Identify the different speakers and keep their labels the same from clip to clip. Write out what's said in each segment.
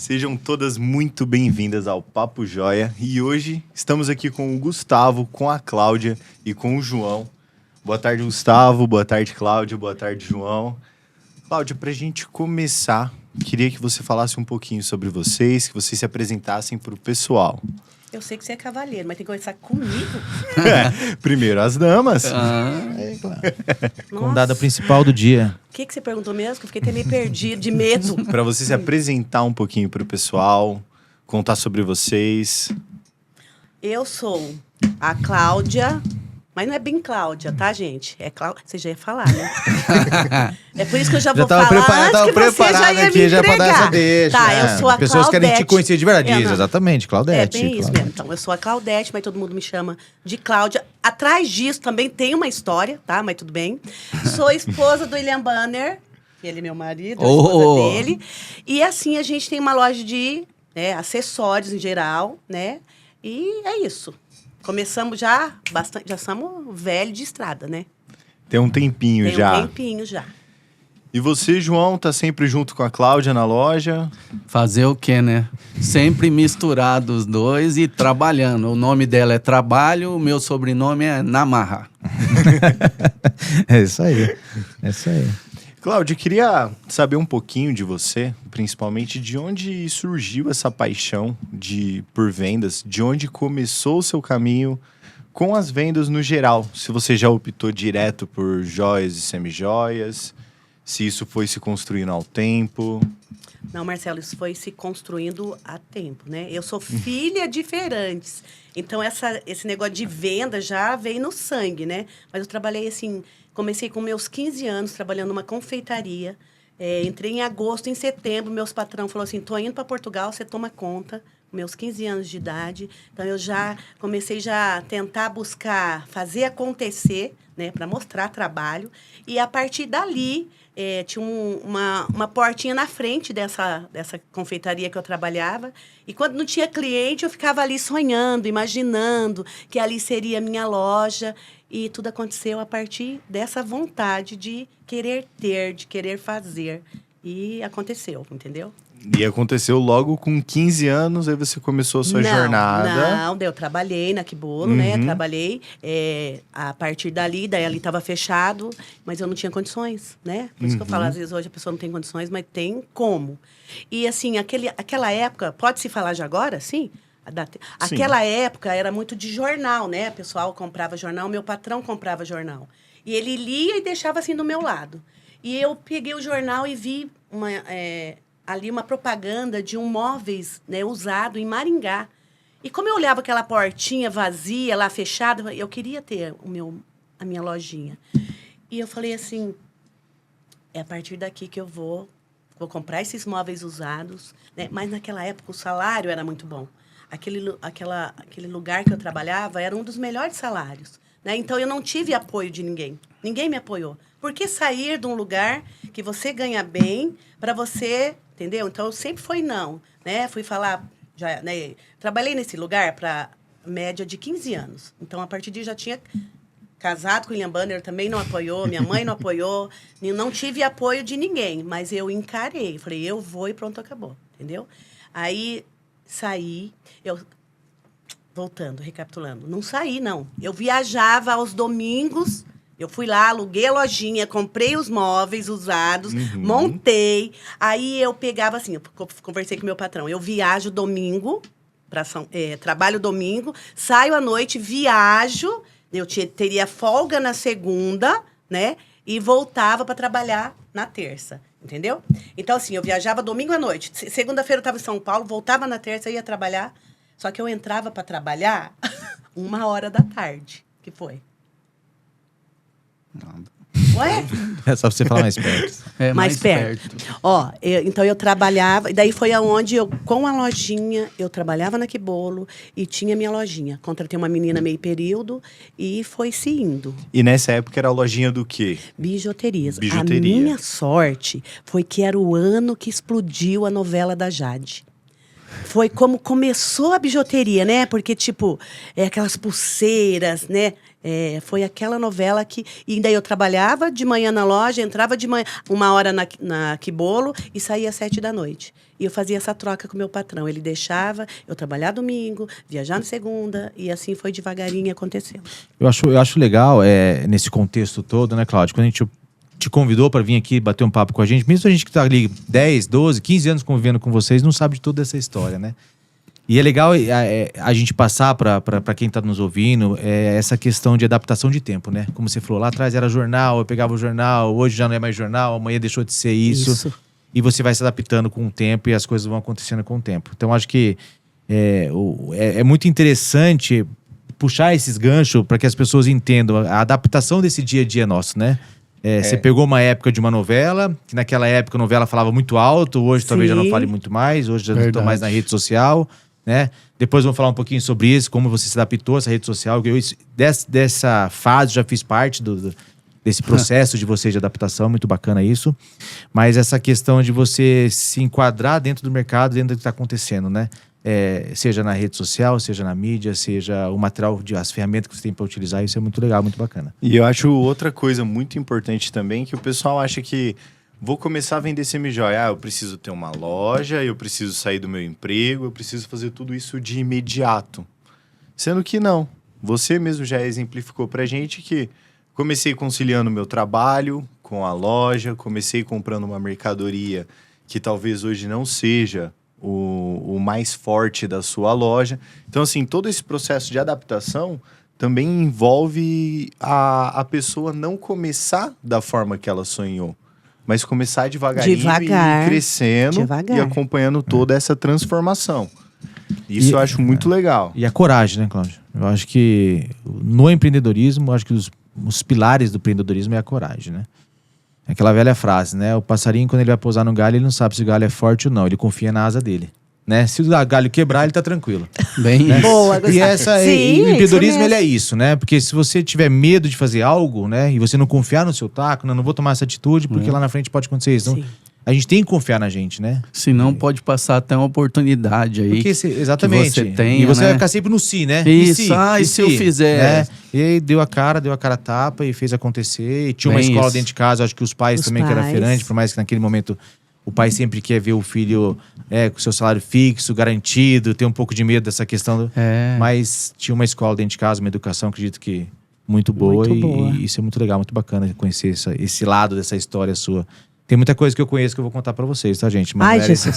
Speaker 1: Sejam todas muito bem-vindas ao Papo Joia. E hoje estamos aqui com o Gustavo, com a Cláudia e com o João. Boa tarde, Gustavo. Boa tarde, Cláudia. Boa tarde, João. Cláudia, para a gente começar, queria que você falasse um pouquinho sobre vocês, que vocês se apresentassem para o pessoal.
Speaker 2: Eu sei que você é cavalheiro, mas tem que conversar comigo?
Speaker 1: Primeiro as damas.
Speaker 3: É, claro. Convidada principal do dia.
Speaker 2: O que você perguntou mesmo? Que eu fiquei até meio perdido, de medo.
Speaker 1: Para você se apresentar um pouquinho para o pessoal, contar sobre vocês.
Speaker 2: Eu sou a Cláudia, mas não é bem Cláudia, tá, gente? É Cláudia, você já ia falar, né? É por isso que eu já vou falar antes que você já ia me
Speaker 3: já pra dar essa
Speaker 2: entregar.
Speaker 3: deixa.
Speaker 2: Tá, eu sou a
Speaker 3: Pessoas querem te
Speaker 2: Claudete.
Speaker 3: conhecer de verdade.
Speaker 2: É,
Speaker 3: Isso,
Speaker 2: não.
Speaker 3: exatamente,
Speaker 2: É
Speaker 3: Claudete.
Speaker 2: bem isso mesmo. Então, eu sou a Claudete, mas todo mundo me chama de Cláudia. Atrás disso também tem uma história, tá? Mas tudo bem. Sou esposa do William Banner, que ele é meu marido, a esposa dele. E assim, a gente tem uma loja de acessórios em geral, né? E é isso. Começamos já bastante, já somos velhos de estrada, né?
Speaker 1: Tem um tempinho
Speaker 2: Tem
Speaker 1: já.
Speaker 2: um tempinho já.
Speaker 1: E você, João, tá sempre junto com a Cláudia na loja?
Speaker 4: Fazer o quê, né? Sempre misturado os dois e trabalhando. O nome dela é Trabalho, o meu sobrenome é Namarra.
Speaker 3: É isso aí. É isso aí.
Speaker 1: Cláudia, queria saber um pouquinho de você, principalmente de onde surgiu essa paixão por vendas, de onde começou o seu caminho com as vendas no geral. Se você já optou direto por joias e semijoias, se isso foi se construindo ao tempo.
Speaker 2: Não, Marcelo, isso foi se construindo há tempo, né? Eu sou filha de feirantes. Então, esse negócio de venda já veio no sangue, né? Mas eu trabalhei assim, comecei com meus 15 anos trabalhando numa confeitaria. Entrei em agosto, em setembro, meus patrão falou assim, tô indo para Portugal, você toma conta. Meus 15 anos de idade. Então, eu já comecei a tentar buscar, fazer acontecer, né? Para mostrar trabalho. E, a partir dali, tinha uma portinha na frente dessa confeitaria que eu trabalhava. E, quando não tinha cliente, eu ficava ali sonhando, imaginando que ali seria a minha loja. E tudo aconteceu a partir dessa vontade de querer ter, de querer fazer. E aconteceu, entendeu?
Speaker 1: E aconteceu logo com 15 anos, aí você começou a sua jornada.
Speaker 2: Não, daí eu trabalhei na Quibolo, né? Trabalhei a partir dali, daí ali estava fechado, mas eu não tinha condições, né? Por isso que eu falo, às vezes hoje a pessoa não tem condições, mas tem como. E assim, aquela época, pode-se falar de agora, sim? Aquela época era muito de jornal, né? O pessoal comprava jornal, meu patrão comprava jornal. E ele lia e deixava assim do meu lado. E eu peguei o jornal e vi ali uma propaganda de um móveis, né, usado em Maringá. E como eu olhava aquela portinha vazia, lá fechada, eu queria ter a minha lojinha. E eu falei assim, é a partir daqui que eu vou comprar esses móveis usados, né? Mas naquela época o salário era muito bom. Aquele lugar que eu trabalhava era um dos melhores salários, né? Então eu não tive apoio de ninguém. Ninguém me apoiou. Por que sair de um lugar que você ganha bem para você, entendeu? Então eu sempre fui não, né? Fui falar, né? Trabalhei nesse lugar para média de 15 anos. Então a partir disso já tinha casado com o William Banner, também não apoiou, minha mãe não apoiou, não tive apoio de ninguém, mas eu encarei, falei, eu vou e pronto, acabou, entendeu? Aí saí, voltando, recapitulando, não saí, não. Eu viajava aos domingos, eu fui lá, aluguei a lojinha, comprei os móveis usados, montei. Aí eu pegava assim, eu conversei com meu patrão, eu viajo domingo, trabalho domingo, saio à noite, viajo, eu teria folga na segunda, né? E voltava para trabalhar na terça, entendeu? Então, assim, eu viajava domingo à noite. Segunda-feira eu estava em São Paulo, voltava na terça, ia trabalhar. Só que eu entrava para trabalhar 1h da tarde. Que foi?
Speaker 4: Nada.
Speaker 2: Ué?
Speaker 3: É só você falar mais perto.
Speaker 4: É
Speaker 2: mais perto. Ó, então eu trabalhava, e daí foi aonde eu, com a lojinha, eu trabalhava na Quibolo e tinha minha lojinha. Contratei uma menina meio período e foi se indo.
Speaker 1: E nessa época era a lojinha do quê?
Speaker 2: Bijuterias.
Speaker 1: Bijuteria.
Speaker 2: A minha sorte foi que era o ano que explodiu a novela da Jade. foi como começou a bijuteria, né? Porque, tipo, aquelas pulseiras, né? Foi aquela novela que... E daí eu trabalhava de manhã na loja, entrava de manhã 1 hora na Quibolo e saía às 7 da noite. E eu fazia essa troca com o meu patrão. Ele deixava eu trabalhar domingo, viajar na segunda, e assim foi devagarinho acontecendo.
Speaker 3: Eu acho legal, nesse contexto todo, né, Cláudio? Quando a gente te convidou para vir aqui bater um papo com a gente, mesmo a gente que tá ali 10, 12, 15 anos convivendo com vocês, não sabe de toda essa história, né? E é legal a gente passar para quem está nos ouvindo essa questão de adaptação de tempo, né? Como você falou, lá atrás era jornal, eu pegava o jornal, hoje já não é mais jornal, amanhã deixou de ser isso. E você vai se adaptando com o tempo e as coisas vão acontecendo com o tempo. Então, acho que é muito interessante puxar esses ganchos para que as pessoas entendam a adaptação desse dia a dia nosso, né? Você pegou uma época de uma novela, que naquela época a novela falava muito alto, hoje talvez já não fale muito mais, hoje já não estou mais na rede social, né? Depois vamos falar um pouquinho sobre isso, como você se adaptou a essa rede social. Dessa fase já fiz parte desse processo de você de adaptação, muito bacana isso. Mas essa questão de você se enquadrar dentro do mercado, dentro do que está acontecendo, né? Seja na rede social, seja na mídia, seja o material, as ferramentas que você tem para utilizar, isso é muito legal, muito bacana.
Speaker 1: E eu acho outra coisa muito importante também, que o pessoal acha que vou começar a vender semijoia. Eu preciso ter uma loja, eu preciso sair do meu emprego, eu preciso fazer tudo isso de imediato. Sendo que não. Você mesmo já exemplificou pra gente que comecei conciliando o meu trabalho com a loja, comecei comprando uma mercadoria que talvez hoje não seja o mais forte da sua loja. Então, assim, todo esse processo de adaptação também envolve a pessoa não começar da forma que ela sonhou, mas começar devagarinho e ir crescendo e acompanhando toda essa transformação. Isso eu acho muito legal.
Speaker 3: E a coragem, né, Cláudio? Eu acho que no empreendedorismo, eu acho que os pilares do empreendedorismo é a coragem, né? Aquela velha frase, né? O passarinho, quando ele vai pousar no galho, ele não sabe se o galho é forte ou não. Ele confia na asa dele, né? Se o galho quebrar, ele tá tranquilo.
Speaker 4: Bem
Speaker 3: né?
Speaker 2: Boa,
Speaker 3: e o empreendedorismo, ele é isso, né? Porque se você tiver medo de fazer algo, né? E você não confiar no seu taco, não vou tomar essa atitude, porque lá na frente pode acontecer isso. Então, a gente tem que confiar na gente, né?
Speaker 4: Senão pode passar até uma oportunidade aí.
Speaker 3: Exatamente.
Speaker 4: Que você tem,
Speaker 3: e você
Speaker 4: né?
Speaker 3: vai ficar sempre no si, né?
Speaker 4: Isso, e se eu fizer?
Speaker 3: Né? E aí deu a cara tapa e fez acontecer. E tinha uma escola dentro de casa, acho que os pais também, que era feirante, por mais que naquele momento o pai sempre quer ver o filho com seu salário fixo, garantido, tem um pouco de medo dessa questão. Mas tinha uma escola dentro de casa, uma educação, acredito que muito boa. E isso é muito legal, muito bacana conhecer esse lado dessa história sua. Tem muita coisa que eu conheço que eu vou contar pra vocês, tá, gente? Mas
Speaker 2: ai, Jesus.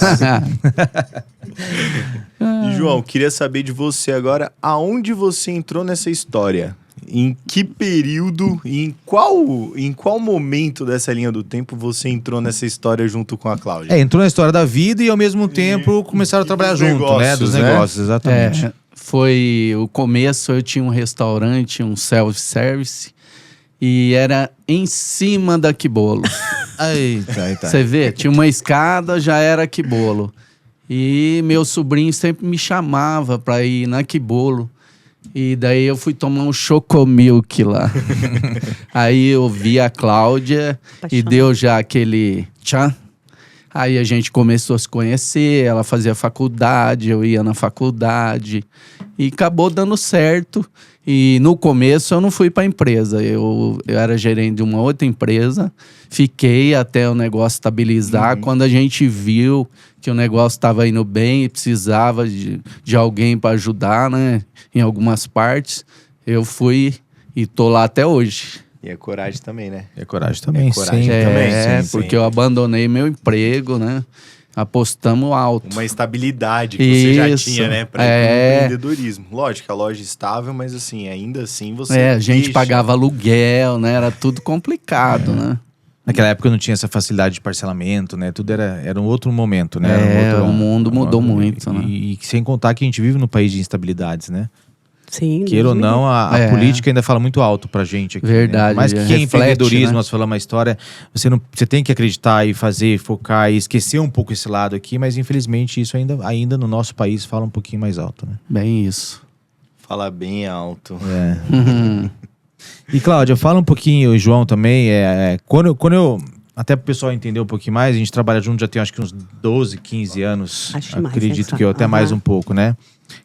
Speaker 1: E, João, queria saber de você agora, aonde você entrou nessa história? Em que período, em qual momento dessa linha do tempo você entrou nessa história junto com a Cláudia?
Speaker 3: Entrou na história da vida e ao mesmo tempo começaram a trabalhar junto,
Speaker 1: negócios,
Speaker 3: né? Dos negócios, exatamente.
Speaker 4: Foi o começo, eu tinha um restaurante, um self-service, e era em cima da Quibolo.
Speaker 3: Eita.
Speaker 4: Você vê, tinha uma escada, já era Quibolo. E meu sobrinho sempre me chamava pra ir na Quibolo. E daí eu fui tomar um Chocomilk lá. Aí eu vi a Cláudia e deu já aquele tchan. Aí a gente começou a se conhecer, ela fazia faculdade, eu ia na faculdade. E acabou dando certo. E no começo eu não fui para a empresa, eu era gerente de uma outra empresa, fiquei até o negócio estabilizar. Quando a gente viu que o negócio estava indo bem e precisava de alguém para ajudar, né, em algumas partes, eu fui e tô lá até hoje.
Speaker 1: E é coragem também, né?
Speaker 3: É coragem também,
Speaker 1: coragem
Speaker 3: sim.
Speaker 1: sim,
Speaker 4: porque eu abandonei meu emprego, né? Apostamos alto.
Speaker 1: Uma estabilidade que você já tinha, né? Para empreendedorismo. Lógico, a loja estável, mas assim, ainda assim você...
Speaker 4: a gente pagava aluguel, né? Era tudo complicado, né?
Speaker 3: Naquela época não tinha essa facilidade de parcelamento, né? Tudo era um outro momento, né?
Speaker 4: O mundo mudou muito, né?
Speaker 3: E sem contar que a gente vive num país de instabilidades, né?
Speaker 2: Sim.
Speaker 3: Queira ou não, a política ainda fala muito alto pra gente aqui.
Speaker 4: Verdade.
Speaker 3: Né? Mas que
Speaker 4: reflete,
Speaker 3: empreendedorismo,
Speaker 4: né?
Speaker 3: nós falamos uma história, você tem que acreditar e fazer, focar e esquecer um pouco esse lado aqui, mas infelizmente isso ainda no nosso país fala um pouquinho mais alto, né?
Speaker 4: Bem isso.
Speaker 1: Fala bem alto.
Speaker 3: E Cláudia, fala um pouquinho, o João também, quando até pro pessoal entender um pouquinho mais, a gente trabalha junto já tem acho que uns 12, 15 anos.
Speaker 2: Acho mais,
Speaker 3: acredito
Speaker 2: né,
Speaker 3: que até
Speaker 2: Aham.
Speaker 3: mais um pouco, né?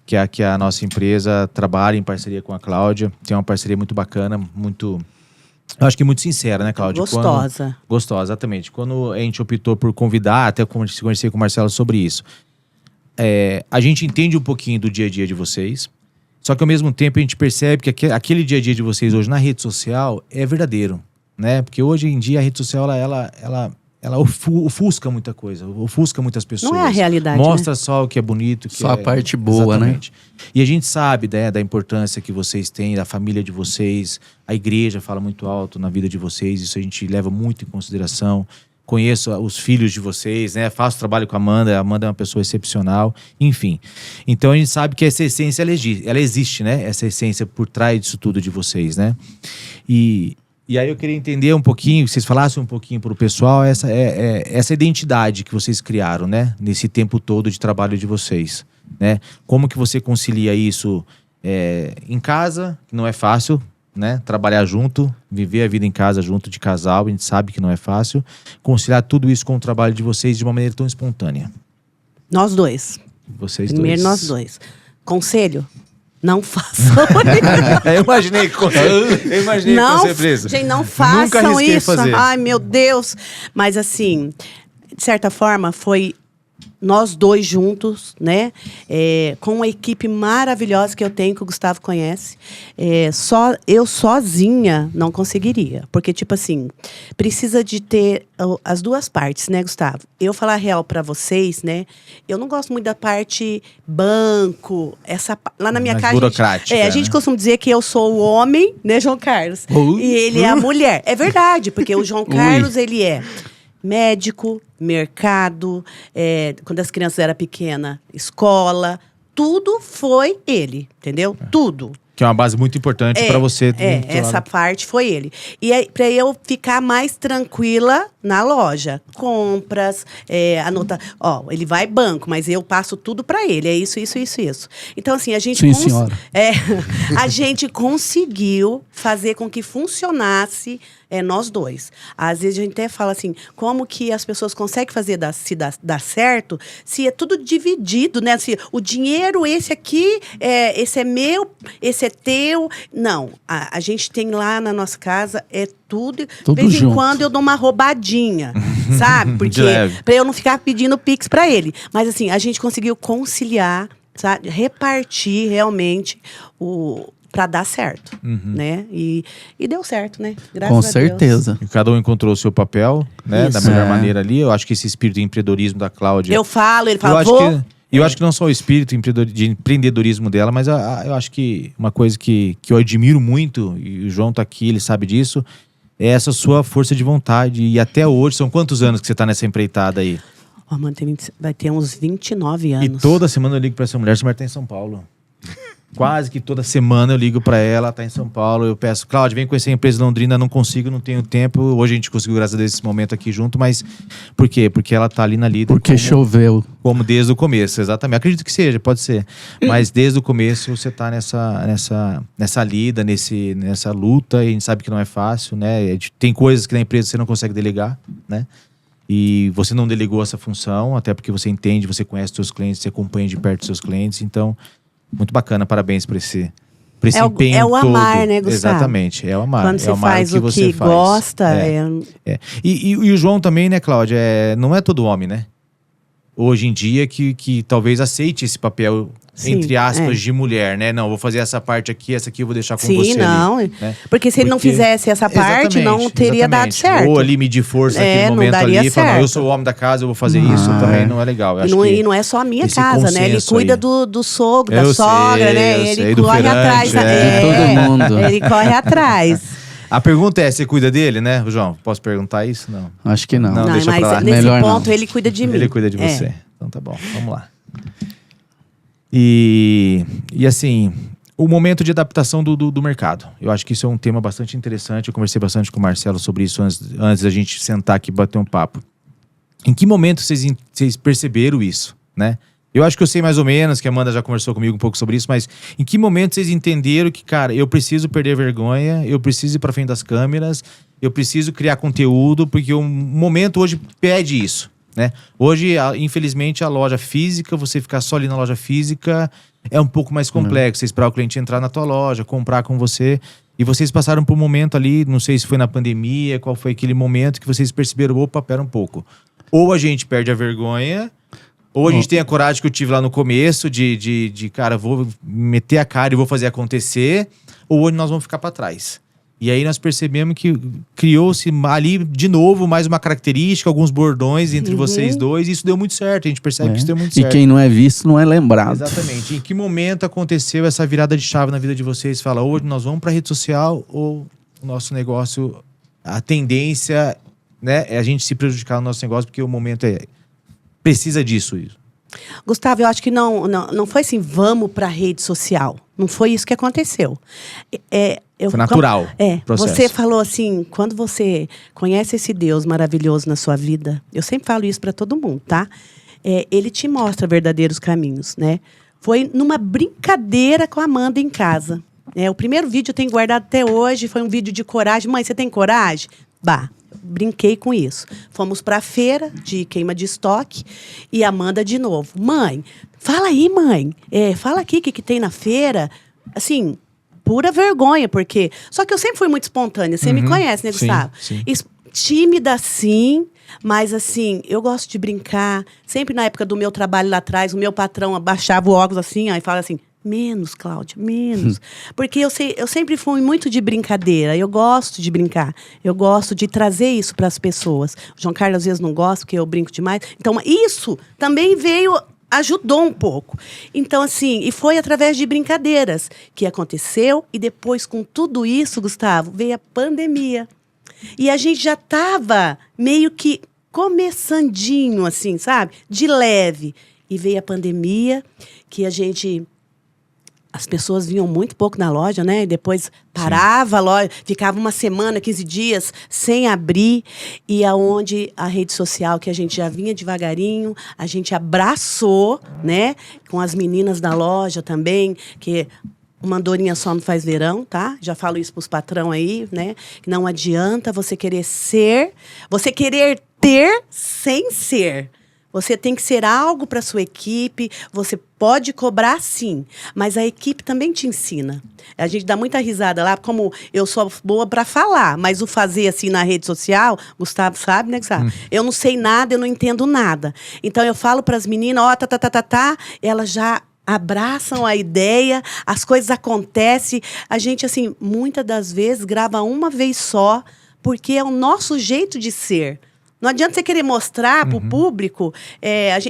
Speaker 3: Que a nossa empresa trabalha em parceria com a Cláudia. Tem uma parceria muito bacana, muito... Eu acho que muito sincera, né, Cláudia?
Speaker 2: Gostosa.
Speaker 3: Gostosa, exatamente. Quando a gente optou por convidar, até conversei com o Marcelo sobre isso, a gente entende um pouquinho do dia a dia de vocês, só que ao mesmo tempo a gente percebe que aquele dia a dia de vocês hoje na rede social é verdadeiro, né? Porque hoje em dia a rede social, ela ofusca muita coisa, ofusca muitas pessoas.
Speaker 2: Não é a realidade,
Speaker 3: Mostra só o que é bonito. Que
Speaker 4: Só a parte boa,
Speaker 3: exatamente. E a gente sabe, né, da importância que vocês têm, da família de vocês. A igreja fala muito alto na vida de vocês, isso a gente leva muito em consideração. Conheço os filhos de vocês, né? Faço trabalho com a Amanda é uma pessoa excepcional, enfim. Então a gente sabe que essa essência, ela existe, né? Essa essência por trás disso tudo de vocês, né? E aí eu queria entender um pouquinho, que vocês falassem um pouquinho pro pessoal, essa identidade que vocês criaram, né? Nesse tempo todo de trabalho de vocês, né? Como que você concilia isso em casa, que não é fácil, né? Trabalhar junto, viver a vida em casa junto, de casal, a gente sabe que não é fácil. Conciliar tudo isso com o trabalho de vocês de uma maneira tão espontânea.
Speaker 2: Nós dois.
Speaker 3: Vocês
Speaker 2: Primeiro
Speaker 3: dois.
Speaker 2: nós dois. Conselho? Não façam
Speaker 3: Eu imaginei que
Speaker 2: não,
Speaker 3: fosse preso.
Speaker 2: gente, não
Speaker 3: Nunca
Speaker 2: façam
Speaker 3: arrisquei
Speaker 2: isso.
Speaker 3: fazer.
Speaker 2: Ai, meu Deus. Mas assim, de certa forma, foi nós dois juntos, né? Com uma equipe maravilhosa que eu tenho, que o Gustavo conhece. Só eu sozinha não conseguiria. Porque, tipo assim, precisa de ter as duas partes, né, Gustavo? Eu falar a real pra vocês, né? Eu não gosto muito da parte banco, lá na minha
Speaker 3: Mais
Speaker 2: casa.
Speaker 3: burocrática,
Speaker 2: A gente
Speaker 3: né?
Speaker 2: costuma dizer que eu sou o homem, né, João Carlos? E ele é a mulher. É verdade, porque o João Carlos, ele é médico, mercado, quando as crianças eram pequenas, escola, tudo foi ele, entendeu? Tudo.
Speaker 3: Que é uma base muito importante para você.
Speaker 2: Essa parte foi ele. E aí, para eu ficar mais tranquila na loja. Compras, anotar. Ó, ele vai banco, mas eu passo tudo para ele. É isso. Então, assim, a gente...
Speaker 4: Sim, senhora.
Speaker 2: A gente conseguiu fazer com que funcionasse nós dois. Às vezes a gente até fala assim, como que as pessoas conseguem fazer dar certo se é tudo dividido, né? Se o dinheiro, esse aqui, esse é meu, esse é teu. Não, a gente tem lá na nossa casa, tudo. De vez em quando eu dou uma roubadinha, sabe? Porque para eu não ficar pedindo Pix para ele. Mas assim, a gente conseguiu conciliar, sabe? Repartir realmente para dar certo, né? E deu certo, né? Graças
Speaker 4: Com
Speaker 2: a Deus.
Speaker 4: certeza.
Speaker 3: Cada um encontrou o seu papel, né?
Speaker 2: Isso.
Speaker 3: Da melhor maneira ali. Eu acho que esse espírito de empreendedorismo da Cláudia...
Speaker 2: Ele fala,
Speaker 3: Eu acho que não só o espírito de empreendedorismo dela, mas eu acho que uma coisa que eu admiro muito, e o João tá aqui, ele sabe disso, é essa sua força de vontade. E até hoje, são quantos anos que você tá nessa empreitada aí?
Speaker 2: Mano, vai ter uns 29 anos.
Speaker 3: E toda semana eu ligo pra essa mulher tá em São Paulo. Quase que toda semana eu ligo pra ela, tá em São Paulo, eu peço, Cláudia, vem conhecer a empresa de Londrina, não consigo, não tenho tempo. Hoje a gente conseguiu, graças a Deus, esse momento aqui junto, mas por quê? Porque ela tá ali na lida.
Speaker 4: Porque choveu.
Speaker 3: Como desde o começo, exatamente. Acredito que seja, pode ser. Mas desde o começo você tá nessa lida, nessa luta, e a gente sabe que não é fácil, né? Tem coisas que na empresa você não consegue delegar, né? E você não delegou essa função, até porque você entende, você conhece os seus clientes, você acompanha de perto os seus clientes, então... Muito bacana, parabéns por esse empenho todo.
Speaker 2: É o amar, né, Gustavo?
Speaker 3: Exatamente, é o amar.
Speaker 2: Quando você
Speaker 3: é o amar
Speaker 2: faz o que
Speaker 3: faz.
Speaker 2: gosta...
Speaker 3: E o João também, né, Cláudia, não é todo homem, né? Hoje em dia que talvez aceite esse papel,
Speaker 2: sim,
Speaker 3: entre aspas, de mulher, né? Não, vou fazer essa parte aqui, essa aqui eu vou deixar com você.
Speaker 2: Sim, não.
Speaker 3: Ali, né?
Speaker 2: Porque se ele não fizesse essa parte, não teria dado certo.
Speaker 3: Ou ali medir força naquele momento ali e falar, não, eu sou o homem da casa, eu vou fazer isso, também não é legal.
Speaker 2: E não é só a minha casa, né? Ele cuida do sogro, da sogra, né? Ele
Speaker 3: do
Speaker 2: corre
Speaker 3: feirante,
Speaker 2: atrás.
Speaker 4: De todo mundo.
Speaker 2: Ele corre atrás.
Speaker 3: A pergunta é, você cuida dele, né, João? Posso perguntar isso? Não.
Speaker 4: Acho que não.
Speaker 3: Não,
Speaker 2: Não,
Speaker 3: deixa
Speaker 2: mas
Speaker 3: pra lá.
Speaker 2: nesse
Speaker 4: Melhor
Speaker 2: ponto
Speaker 4: não.
Speaker 2: ele cuida de mim.
Speaker 3: Ele cuida de você. Então tá bom, vamos lá. E assim, o momento de adaptação do mercado. Eu acho que isso é um tema bastante interessante. Eu conversei bastante com o Marcelo sobre isso antes da gente sentar aqui e bater um papo. Em que momento vocês perceberam isso, né? Eu acho que eu sei mais ou menos, que a Amanda já conversou comigo um pouco sobre isso, mas em que momento vocês entenderam que, cara, eu preciso perder vergonha, eu preciso ir pra frente das câmeras, eu preciso criar conteúdo, porque o momento hoje pede isso, né? Hoje, infelizmente, a loja física, você ficar só ali na loja física é um pouco mais complexo. Você esperar o cliente entrar na tua loja, comprar com você. E vocês passaram por um momento ali, não sei se foi na pandemia, qual foi aquele momento que vocês perceberam, opa, pera um pouco. Ou a gente perde a vergonha, ou a gente tem a coragem que eu tive lá no começo de cara, vou meter a cara e vou fazer acontecer, ou nós vamos ficar para trás. E aí nós percebemos que criou-se ali, de novo, mais uma característica, alguns bordões entre vocês dois, e isso deu muito certo, a gente percebe que isso deu muito certo.
Speaker 4: E quem não é visto não é lembrado.
Speaker 3: Exatamente. Em que momento aconteceu essa virada de chave na vida de vocês? Fala, hoje nós vamos para a rede social ou o nosso negócio, a tendência, né, é a gente se prejudicar no nosso negócio, porque o momento precisa disso.
Speaker 2: Gustavo, eu acho que não foi assim, vamos para a rede social. Não foi isso que aconteceu.
Speaker 3: Foi natural. Processo.
Speaker 2: Você falou assim, quando você conhece esse Deus maravilhoso na sua vida, eu sempre falo isso para todo mundo, tá? Ele te mostra verdadeiros caminhos, né? Foi numa brincadeira com a Amanda em casa. O primeiro vídeo eu tenho guardado até hoje, foi um vídeo de coragem. Mãe, você tem coragem? Brinquei com isso. Fomos para a feira de queima de estoque e a Amanda de novo. Mãe, fala aí, mãe. Fala aqui o que tem na feira. Assim, pura vergonha, porque... Só que eu sempre fui muito espontânea. Você me conhece, né, Gustavo?
Speaker 3: Sim.
Speaker 2: Tímida, sim. Mas, assim, eu gosto de brincar. Sempre na época do meu trabalho lá atrás, o meu patrão abaixava o óculos assim, ó, e fala assim... Menos, Cláudia, menos. Porque eu sempre fui muito de brincadeira. Eu gosto de brincar. Eu gosto de trazer isso para as pessoas. O João Carlos às vezes não gosta, porque eu brinco demais. Então, isso também ajudou um pouco. Então, assim, e foi através de brincadeiras que aconteceu. E depois, com tudo isso, Gustavo, veio a pandemia. E a gente já estava meio que começandinho, assim, sabe? De leve. E veio a pandemia, que as pessoas vinham muito pouco na loja, né? E depois parava a loja, ficava uma semana, 15 dias sem abrir. E aonde a rede social, que a gente já vinha devagarinho, a gente abraçou, né? Com as meninas da loja também, que uma andorinha só não faz verão, tá? Já falo isso pros patrão aí, né? Não adianta você querer ter sem ser. Você tem que ser algo para sua equipe, você pode cobrar sim, mas a equipe também te ensina. A gente dá muita risada lá, como eu sou boa para falar, mas o fazer assim na rede social, Gustavo sabe, né, Gustavo? Eu não sei nada, eu não entendo nada. Então eu falo para as meninas, elas já abraçam a ideia, as coisas acontecem. A gente, assim, muitas das vezes grava uma vez só, porque é o nosso jeito de ser. Não adianta você querer mostrar para o público,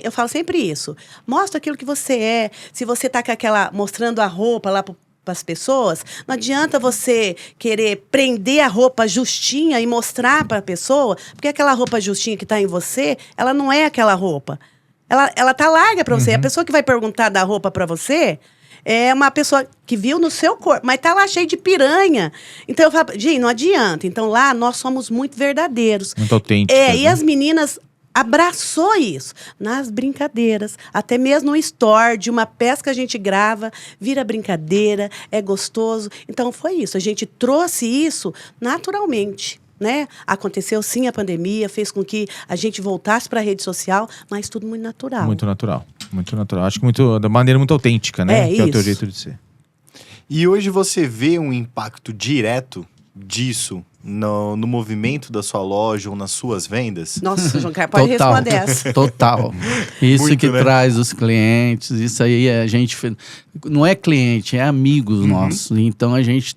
Speaker 2: eu falo sempre isso. Mostra aquilo que você é. Se você está mostrando a roupa lá para as pessoas, não adianta você querer prender a roupa justinha e mostrar para a pessoa, porque aquela roupa justinha que está em você, ela não é aquela roupa. Ela tá larga para você. A pessoa que vai perguntar da roupa para você... é uma pessoa que viu no seu corpo, mas tá lá cheio de piranha. Então eu falo, gente, não adianta. Então lá nós somos muito verdadeiros.
Speaker 3: Muito autênticos.
Speaker 2: E as meninas abraçou isso nas brincadeiras. Até mesmo no store de uma peça que a gente grava, vira brincadeira, é gostoso. Então foi isso. A gente trouxe isso naturalmente. Né? Aconteceu sim a pandemia, fez com que a gente voltasse para a rede social, mas tudo muito natural.
Speaker 3: Muito natural, muito natural. Acho que da maneira muito autêntica, né? Que é o teu jeito de ser.
Speaker 1: E hoje você vê um impacto direto disso no movimento da sua loja ou nas suas vendas?
Speaker 2: Nossa, João Carlos, pode responder essa.
Speaker 4: Total. Isso
Speaker 1: Muito,
Speaker 4: que
Speaker 1: né?
Speaker 4: traz os clientes, isso aí a gente... Não é cliente, é amigos nossos. Então a gente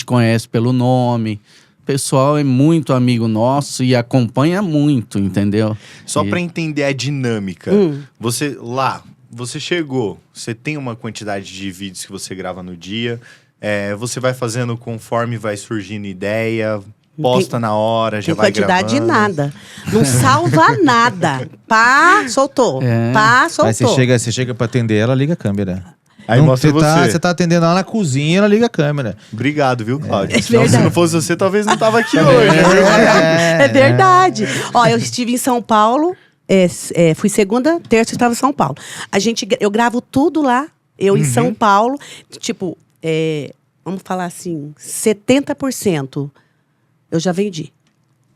Speaker 4: conhece pelo nome... O pessoal é muito amigo nosso e acompanha muito, entendeu?
Speaker 1: Só para entender a dinâmica. Você chegou, você tem uma quantidade de vídeos que você grava no dia, você vai fazendo conforme vai surgindo ideia, posta na hora, já vai gravando.
Speaker 2: Tem quantidade de nada. Não salva nada. Pá, soltou. Pá, soltou.
Speaker 3: Aí você chega para atender, ela liga a câmera.
Speaker 1: Aí mostra você.
Speaker 3: Você tá atendendo ela na cozinha, ela liga a câmera.
Speaker 1: Obrigado, viu, Cláudio?
Speaker 2: É
Speaker 1: Senão, se
Speaker 2: verdade.
Speaker 1: não fosse você, talvez não tava aqui hoje.
Speaker 2: É verdade. Ó, eu estive em São Paulo, fui segunda, terça, eu estava em São Paulo. Eu gravo tudo lá, eu em São Paulo, tipo, vamos falar assim, 70% eu já vendi.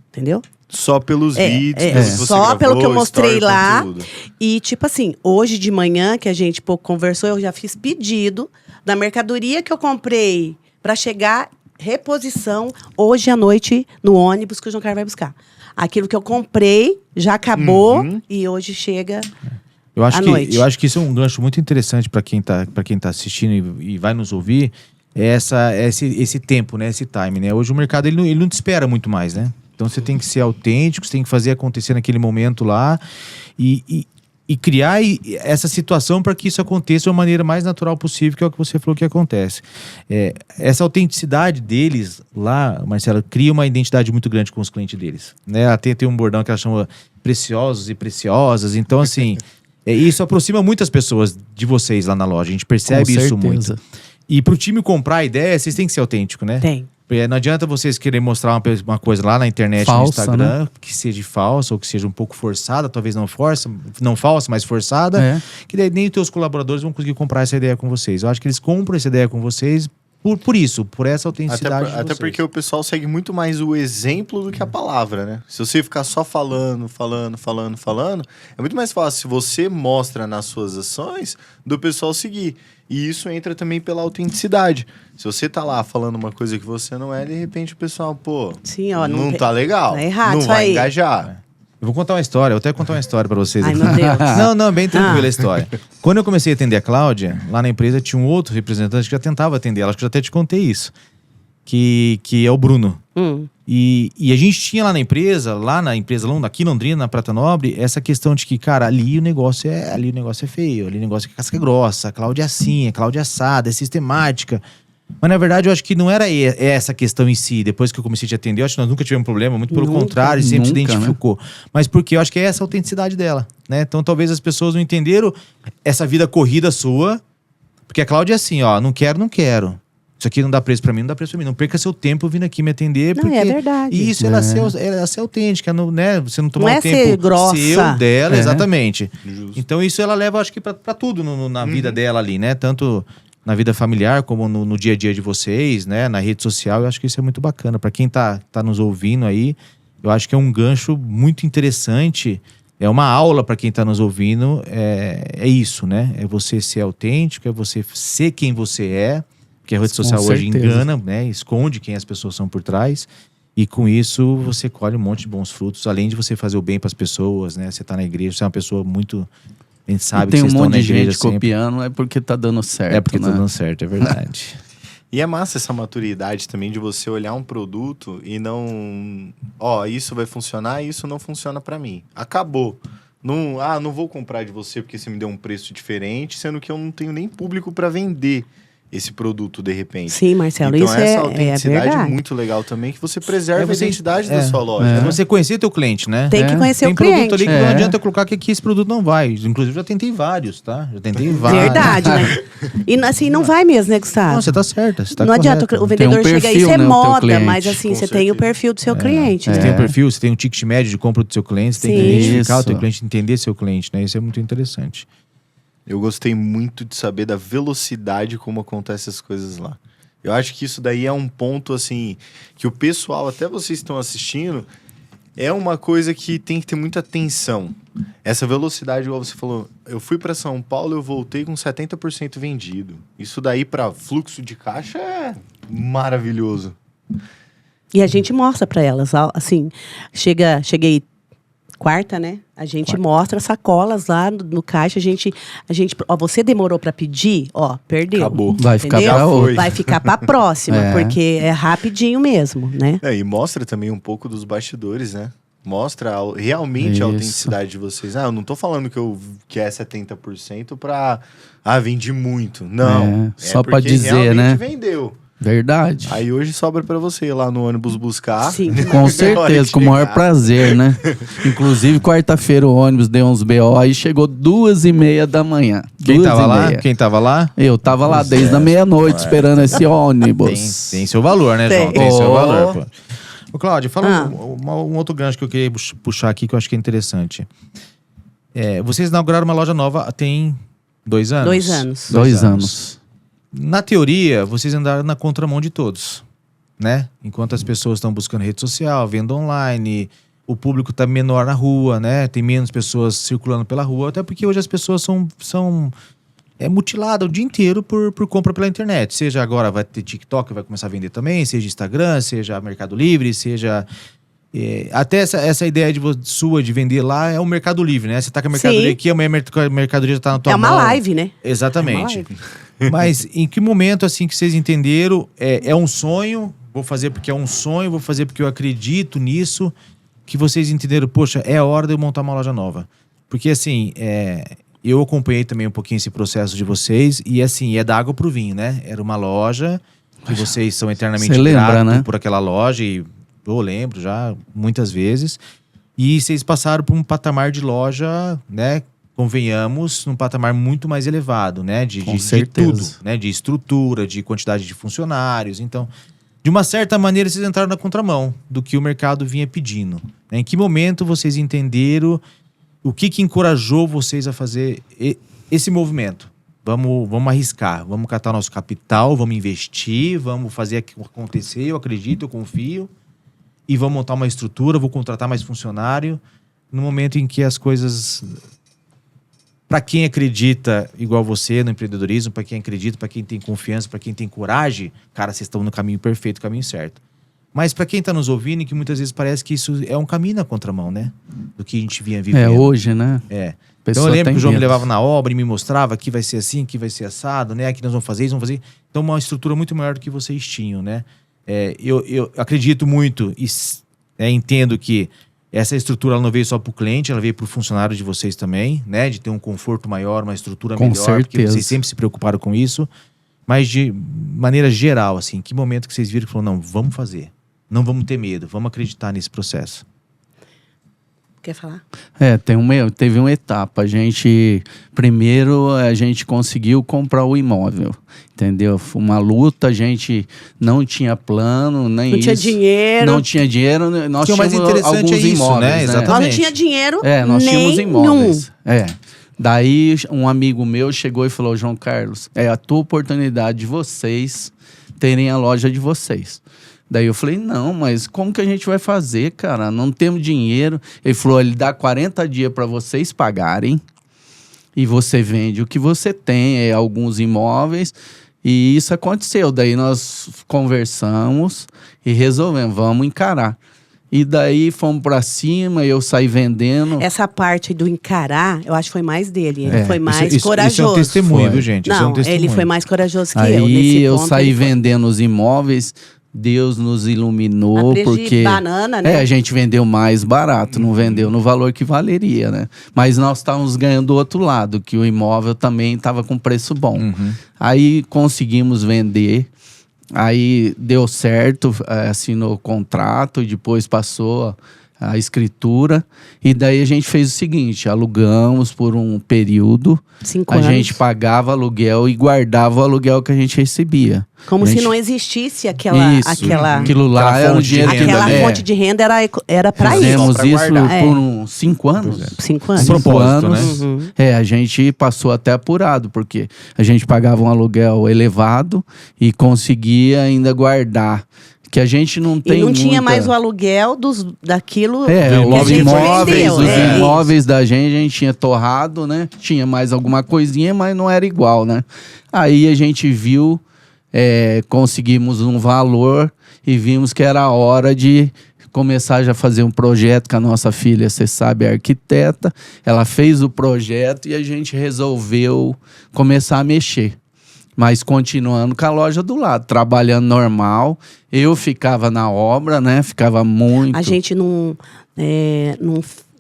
Speaker 2: Entendeu?
Speaker 1: Só pelos vídeos, pelo que você
Speaker 2: Só pelo que eu
Speaker 1: gravou,
Speaker 2: mostrei
Speaker 1: story,
Speaker 2: lá.
Speaker 1: conteúdo.
Speaker 2: E, tipo assim, hoje de manhã, que a gente pouco conversou, eu já fiz pedido da mercadoria que eu comprei para chegar, reposição, hoje à noite, no ônibus que o João Carlos vai buscar. Aquilo que eu comprei já acabou e hoje chega à noite.
Speaker 3: Eu acho que isso é um gancho muito interessante para quem tá assistindo e vai nos ouvir. É esse tempo, né? Esse time, né? Hoje o mercado ele não te espera muito mais, né? Então você tem que ser autêntico, você tem que fazer acontecer naquele momento lá e criar essa situação para que isso aconteça de uma maneira mais natural possível, que é o que você falou que acontece. Essa autenticidade deles lá, Marcelo, cria uma identidade muito grande com os clientes deles, né? Até tem um bordão que ela chama preciosos e preciosas. Então, assim, isso aproxima muitas pessoas de vocês lá na loja. A gente percebe isso muito. E pro time comprar a ideia, vocês têm que ser autênticos, né?
Speaker 2: Tem.
Speaker 3: Não adianta vocês quererem mostrar uma coisa lá na internet,
Speaker 4: falsa,
Speaker 3: no Instagram,
Speaker 4: né?
Speaker 3: que seja falsa ou que seja um pouco forçada, talvez não falsa, mas forçada, que daí nem os teus colaboradores vão conseguir comprar essa ideia com vocês. Eu acho que eles compram essa ideia com vocês por isso, por essa autenticidade de vocês.
Speaker 1: Até porque o pessoal segue muito mais o exemplo do que a palavra, né? Se você ficar só falando, é muito mais fácil se você mostra nas suas ações do pessoal seguir. E isso entra também pela autenticidade. Se você tá lá falando uma coisa que você não é, de repente o pessoal,
Speaker 2: sim, ó,
Speaker 1: não tá legal,
Speaker 2: tá errado,
Speaker 1: não
Speaker 2: isso
Speaker 1: vai
Speaker 2: aí.
Speaker 1: engajar.
Speaker 3: Eu vou contar uma história, eu até contar uma história pra vocês.
Speaker 2: Ai,
Speaker 3: aqui.
Speaker 2: meu Deus.
Speaker 3: Não, bem tranquila a história. Quando eu comecei a atender a Cláudia, lá na empresa tinha um outro representante que já tentava atender ela, acho que eu já até te contei isso, que é o Bruno. E a gente tinha lá na empresa aqui em Londrina, na Prata Nobre, essa questão de que, cara, ali o negócio é feio, ali o negócio é casca grossa, a Cláudia é assim, a Cláudia é assada, é sistemática. Mas na verdade eu acho que não era essa questão em si. Depois que eu comecei a te atender, eu acho que nós nunca tivemos problema, muito pelo contrário, sempre se identificou. Né? Mas porque eu acho que é essa autenticidade dela, né? Então talvez as pessoas não entenderam essa vida corrida sua, porque a Cláudia é assim, ó, não quero. Isso aqui não dá preço pra mim, não dá preço pra mim. Não perca seu tempo vindo aqui me atender.
Speaker 2: Não, é verdade.
Speaker 3: E isso ela ser autêntica, né? Você não tomar
Speaker 2: Não
Speaker 3: o
Speaker 2: é
Speaker 3: tempo
Speaker 2: ser grossa.
Speaker 3: seu dela, exatamente.
Speaker 1: Justo.
Speaker 3: Então isso ela leva, acho que pra tudo na vida dela ali, né? Tanto na vida familiar, como no dia a dia de vocês, né? Na rede social, eu acho que isso é muito bacana. Pra quem tá nos ouvindo aí, eu acho que é um gancho muito interessante. É uma aula pra quem tá nos ouvindo. É isso, né? É você ser autêntico, é você ser quem você é. Porque a rede social hoje engana, né? Esconde quem as pessoas são por trás. E com isso, você colhe um monte de bons frutos. Além de você fazer o bem pras pessoas, né? Você tá na igreja, você é uma pessoa muito... A gente sabe que vocês estão na igreja sempre.
Speaker 4: Tem um monte de gente copiando, é porque tá dando certo,
Speaker 3: É porque
Speaker 4: né?
Speaker 3: tá dando certo, é verdade.
Speaker 1: E é massa essa maturidade também de você olhar um produto e não... isso vai funcionar, isso não funciona pra mim. Acabou. Não vou comprar de você porque você me deu um preço diferente, sendo que eu não tenho nem público pra vender esse produto de repente.
Speaker 2: Sim, Marcelo,
Speaker 1: então,
Speaker 2: isso
Speaker 1: essa
Speaker 2: é
Speaker 1: autenticidade
Speaker 2: verdade.
Speaker 1: muito legal também, que você preserva
Speaker 3: você-
Speaker 1: a identidade da sua loja.
Speaker 3: É
Speaker 1: né?
Speaker 3: você conhecer teu cliente, né?
Speaker 2: Tem que conhecer
Speaker 3: Tem
Speaker 2: o
Speaker 3: produto
Speaker 2: cliente.
Speaker 3: ali que não adianta eu colocar que aqui esse produto não vai. Inclusive, eu já tentei vários, tá? Já tentei vários.
Speaker 2: Verdade, né? E assim, não vai mesmo, né, Gustavo?
Speaker 3: Não, você tá certa. Você tá
Speaker 2: Não adianta
Speaker 3: correta.
Speaker 2: o vendedor
Speaker 4: Tem um
Speaker 2: chegar aí,
Speaker 4: perfil,
Speaker 2: isso é
Speaker 4: né, o teu
Speaker 2: moda,
Speaker 4: cliente.
Speaker 2: mas assim,
Speaker 1: Com
Speaker 2: você tem o
Speaker 1: certeza.
Speaker 2: perfil do seu cliente,
Speaker 3: Você
Speaker 2: né?
Speaker 3: tem um perfil, você tem um ticket médio de compra do seu cliente, você tem que
Speaker 2: Sim.
Speaker 3: identificar o
Speaker 4: Isso.
Speaker 3: teu cliente, entender seu cliente, né? Isso é muito interessante.
Speaker 1: Eu gostei muito de saber da velocidade como acontecem as coisas lá. Eu acho que isso daí é um ponto, assim, que o pessoal, até vocês estão assistindo, é uma coisa que tem que ter muita atenção. Essa velocidade, igual você falou, eu fui para São Paulo, eu voltei com 70% vendido. Isso daí para fluxo de caixa é maravilhoso.
Speaker 2: E a gente mostra pra elas, assim, cheguei quarta, né? A gente mostra sacolas lá no caixa, a gente, você demorou pra pedir, perdeu.
Speaker 1: Acabou.
Speaker 4: Vai ficar
Speaker 2: Entendeu?
Speaker 4: pra outra.
Speaker 2: Vai ficar pra próxima,
Speaker 4: É.
Speaker 2: porque é rapidinho mesmo, né?
Speaker 1: E mostra também um pouco dos bastidores, né? Mostra realmente
Speaker 4: Isso.
Speaker 1: a autenticidade de vocês. Eu não tô falando que é 70% pra... vendi muito. Não.
Speaker 4: Só pra
Speaker 1: porque
Speaker 4: dizer,
Speaker 1: realmente
Speaker 4: né?
Speaker 1: vendeu.
Speaker 4: Verdade.
Speaker 1: Aí hoje sobra pra você ir lá no ônibus buscar.
Speaker 2: Sim.
Speaker 4: Com
Speaker 1: Na hora
Speaker 4: certeza,
Speaker 1: de
Speaker 4: com o maior
Speaker 1: chegar.
Speaker 4: prazer, né? Inclusive, quarta-feira o ônibus deu uns BO, aí chegou 2h30 da manhã.
Speaker 3: Quem tava lá?
Speaker 4: 2h30.
Speaker 3: Quem tava lá?
Speaker 4: Eu tava lá desde a meia-noite esperando esse ônibus.
Speaker 3: Tem seu valor, né, João?
Speaker 2: Tem.
Speaker 3: Tem seu
Speaker 4: Oh.
Speaker 3: valor, pô. Ô, Cláudio, fala
Speaker 2: Ah.
Speaker 3: um outro gancho que eu queria puxar aqui, que eu acho que é interessante. Vocês inauguraram uma loja nova tem 2 anos?
Speaker 2: 2 anos.
Speaker 4: 2 anos.
Speaker 3: Na teoria, vocês andaram na contramão de todos. né? Enquanto as pessoas estão buscando rede social, venda online, o público está menor na rua, né? Tem menos pessoas circulando pela rua, até porque hoje as pessoas são mutiladas o dia inteiro por compra pela internet. Seja agora vai ter TikTok, vai começar a vender também, seja Instagram, seja Mercado Livre, seja... até essa ideia sua de vender lá é o Mercado Livre, né? Você tá com a mercadoria aqui, amanhã a mercadoria já tá na tua mão.
Speaker 2: É uma live, né?
Speaker 3: Exatamente.
Speaker 2: É uma live.
Speaker 3: Mas em que momento, assim, que vocês entenderam, é um sonho, vou fazer porque é um sonho, vou fazer porque eu acredito nisso, que vocês entenderam, poxa, é a hora de eu montar uma loja nova. Porque, assim, eu acompanhei também um pouquinho esse processo de vocês e, assim, é da água pro vinho, né? Era uma loja que vocês são eternamente gratos, né, por aquela loja e eu lembro já muitas vezes. E vocês passaram por um patamar de loja, né? Convenhamos, num patamar muito mais elevado, né? De tudo, né? De estrutura, de quantidade de funcionários. Então, de uma certa maneira, vocês entraram na contramão do que o mercado vinha pedindo, né? Em que momento vocês entenderam o que encorajou vocês a fazer esse movimento? Vamos arriscar, vamos catar nosso capital, vamos investir, vamos fazer acontecer, eu acredito, eu confio. E vamos montar uma estrutura, vou contratar mais funcionário. No momento em que as coisas... Para quem acredita, igual você, no empreendedorismo, para quem acredita, para quem tem confiança, para quem tem coragem, cara, vocês estão no caminho perfeito, caminho certo. Mas para quem está nos ouvindo, e que muitas vezes parece que isso é um caminho na contramão, né? Do que a gente vinha vivendo.
Speaker 4: Hoje, né?
Speaker 3: Então eu lembro que o João me levava na obra e me mostrava que vai ser assim, que vai ser assado, né? Aqui nós vamos fazer isso, vamos fazer... Então uma estrutura muito maior do que vocês tinham, né? Eu acredito muito e entendo que essa estrutura ela não veio só para o cliente, ela veio para o funcionário de vocês também, né? De ter um conforto maior, uma estrutura melhor,
Speaker 4: certeza.
Speaker 3: Porque vocês sempre se preocuparam com isso. Mas de maneira geral, assim, que momento que vocês viram que falaram, não, vamos fazer. Não vamos ter medo, vamos acreditar nesse processo.
Speaker 2: Quer falar?
Speaker 4: Teve uma etapa. Primeiro a gente conseguiu comprar o imóvel, entendeu? Foi uma luta, a gente não tinha plano, nem
Speaker 2: não tinha dinheiro.
Speaker 4: Não tinha dinheiro, nós tínhamos
Speaker 3: mais interessante
Speaker 4: alguns
Speaker 3: isso,
Speaker 4: imóveis,
Speaker 3: né? Exatamente.
Speaker 2: Nós não tinha dinheiro
Speaker 4: nós tínhamos imóveis.
Speaker 2: nenhum.
Speaker 4: Daí um amigo meu chegou e falou, João Carlos, é a tua oportunidade de vocês terem a loja de vocês. Daí eu falei, não, mas como que a gente vai fazer, cara? Não temos dinheiro. Ele falou, ele dá 40 dias para vocês pagarem e você vende o que você tem, alguns imóveis. E isso aconteceu. Daí nós conversamos e resolvemos, vamos encarar. E daí fomos pra cima, eu saí vendendo.
Speaker 2: Essa parte do encarar, eu acho que foi mais dele. Ele foi mais corajoso.
Speaker 3: Isso é um testemunho, viu, gente?
Speaker 2: Não,
Speaker 3: isso é um testemunho.
Speaker 2: ele foi mais corajoso que
Speaker 4: aí
Speaker 2: eu. Nesse
Speaker 4: eu
Speaker 2: ponto,
Speaker 4: saí vendendo os imóveis. Deus nos iluminou, porque
Speaker 2: de banana, né?
Speaker 4: A gente vendeu mais barato, não vendeu no valor que valeria, né? Mas nós estávamos ganhando do outro lado, que o imóvel também estava com preço bom. Aí conseguimos vender, aí deu certo, assinou o contrato, e depois passou a escritura, e daí a gente fez o seguinte, alugamos por um período,
Speaker 2: 5 anos.
Speaker 4: A gente pagava aluguel e guardava o aluguel que a gente recebia.
Speaker 2: Como se não existisse aquilo lá
Speaker 4: era o dinheiro que
Speaker 2: aquela fonte de renda era para isso.
Speaker 4: Fizemos isso por uns 5 anos.
Speaker 2: 5 anos.
Speaker 4: 5 anos.
Speaker 3: Né?
Speaker 4: A gente passou até apurado, porque a gente pagava um aluguel elevado e conseguia ainda guardar. Que a gente não tem.
Speaker 2: E não tinha mais o aluguel daquilo que
Speaker 4: os
Speaker 2: a gente
Speaker 4: imóveis,
Speaker 2: vendeu.
Speaker 4: Os imóveis da gente tinha torrado, né? Tinha mais alguma coisinha, mas não era igual, né? Aí a gente viu, conseguimos um valor e vimos que era a hora de começar já a fazer um projeto com a nossa filha, você sabe, é arquiteta. Ela fez o projeto e a gente resolveu começar a mexer. Mas continuando com a loja do lado, trabalhando normal. Eu ficava na obra, né? Ficava muito.
Speaker 2: A gente não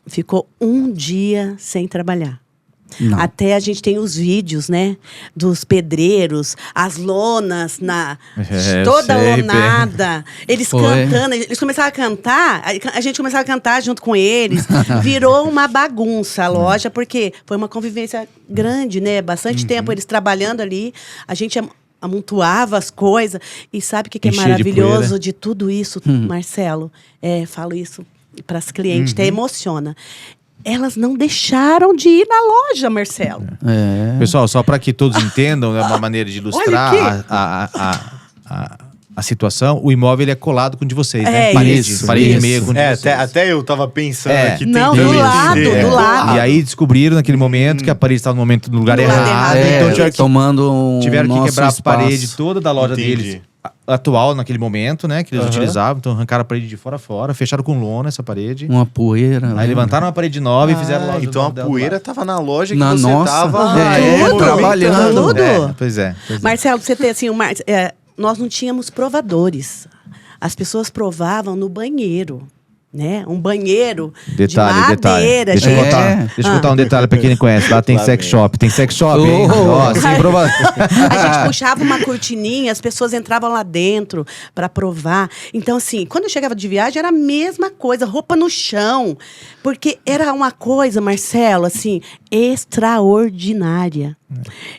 Speaker 2: ficou um dia sem trabalhar.
Speaker 4: Não.
Speaker 2: Até a gente tem os vídeos, né? Dos pedreiros, as lonas toda lonada. Eles cantando, eles começaram a cantar, a gente começava a cantar junto com eles. Virou uma bagunça a loja, porque foi uma convivência grande, né? Bastante tempo eles trabalhando ali. A gente amontoava as coisas. E sabe o que é maravilhoso de tudo isso, Marcelo? Falo isso para as clientes, até emociona. Elas não deixaram de ir na loja, Marcelo.
Speaker 3: Pessoal, só para que todos entendam, é uma maneira de ilustrar a situação, o imóvel ele é colado com o de vocês, né?
Speaker 2: É
Speaker 3: Parede
Speaker 4: isso.
Speaker 3: e meia com o de vocês.
Speaker 1: Até eu tava pensando
Speaker 3: É.
Speaker 1: aqui.
Speaker 2: Não,
Speaker 1: tentando
Speaker 2: do lado,
Speaker 1: entender.
Speaker 2: do lado.
Speaker 3: E aí descobriram naquele momento que a parede estava no momento no lugar
Speaker 2: No lado
Speaker 3: errado.
Speaker 2: errado.
Speaker 3: Então tiveram que
Speaker 4: nosso
Speaker 3: quebrar
Speaker 4: espaço.
Speaker 3: a parede toda da loja
Speaker 1: Entendi.
Speaker 3: deles atual naquele momento, né? Que eles
Speaker 1: Aham.
Speaker 3: utilizavam. Então arrancaram a parede de fora a fora, fecharam com lona essa parede.
Speaker 4: Uma poeira.
Speaker 3: Aí
Speaker 4: né?
Speaker 3: levantaram uma parede nova e fizeram a loja
Speaker 1: Então a
Speaker 3: dela
Speaker 1: poeira
Speaker 3: lá.
Speaker 1: tava na loja que
Speaker 4: Na
Speaker 1: você
Speaker 4: nossa.
Speaker 1: tava
Speaker 2: Tudo,
Speaker 4: trabalhando.
Speaker 2: tudo.
Speaker 3: Pois é.
Speaker 2: Marcelo, pra você ter assim, nós não tínhamos provadores. As pessoas provavam no banheiro, né? Um banheiro de madeira.
Speaker 3: Deixa eu
Speaker 2: gente.
Speaker 3: contar um detalhe pra quem não conhece. Lá tem
Speaker 1: Lá
Speaker 3: sex
Speaker 1: vem.
Speaker 3: shop. Tem sex shop, hein?
Speaker 4: Oh.
Speaker 3: Ó, sem prova...
Speaker 2: A gente puxava uma cortininha, as pessoas entravam lá dentro para provar. Então, assim, quando eu chegava de viagem, era a mesma coisa, roupa no chão. Porque era uma coisa, Marcelo, assim, extraordinária.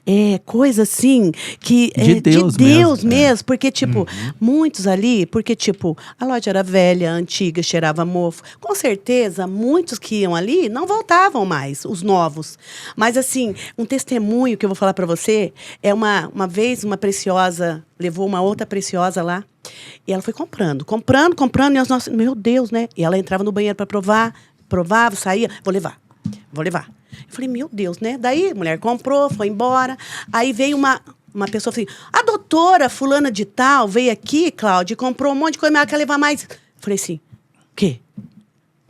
Speaker 2: É coisa assim que
Speaker 4: De Deus mesmo.
Speaker 2: mesmo, porque tipo, muitos ali, porque tipo, a loja era velha, antiga, cheirava mofo. Com certeza, muitos que iam ali não voltavam mais, os novos. Mas assim, um testemunho que eu vou falar para você é uma vez uma preciosa levou uma outra preciosa lá e ela foi comprando e os nossos, meu Deus, né? E ela entrava no banheiro para provar, provava, saía, vou levar. Eu falei, meu Deus, né? Daí a mulher comprou, foi embora. Aí veio uma pessoa assim, a doutora fulana de tal veio aqui, Cláudia, e comprou um monte de coisa, mas ela quer levar mais. Eu falei assim, o quê?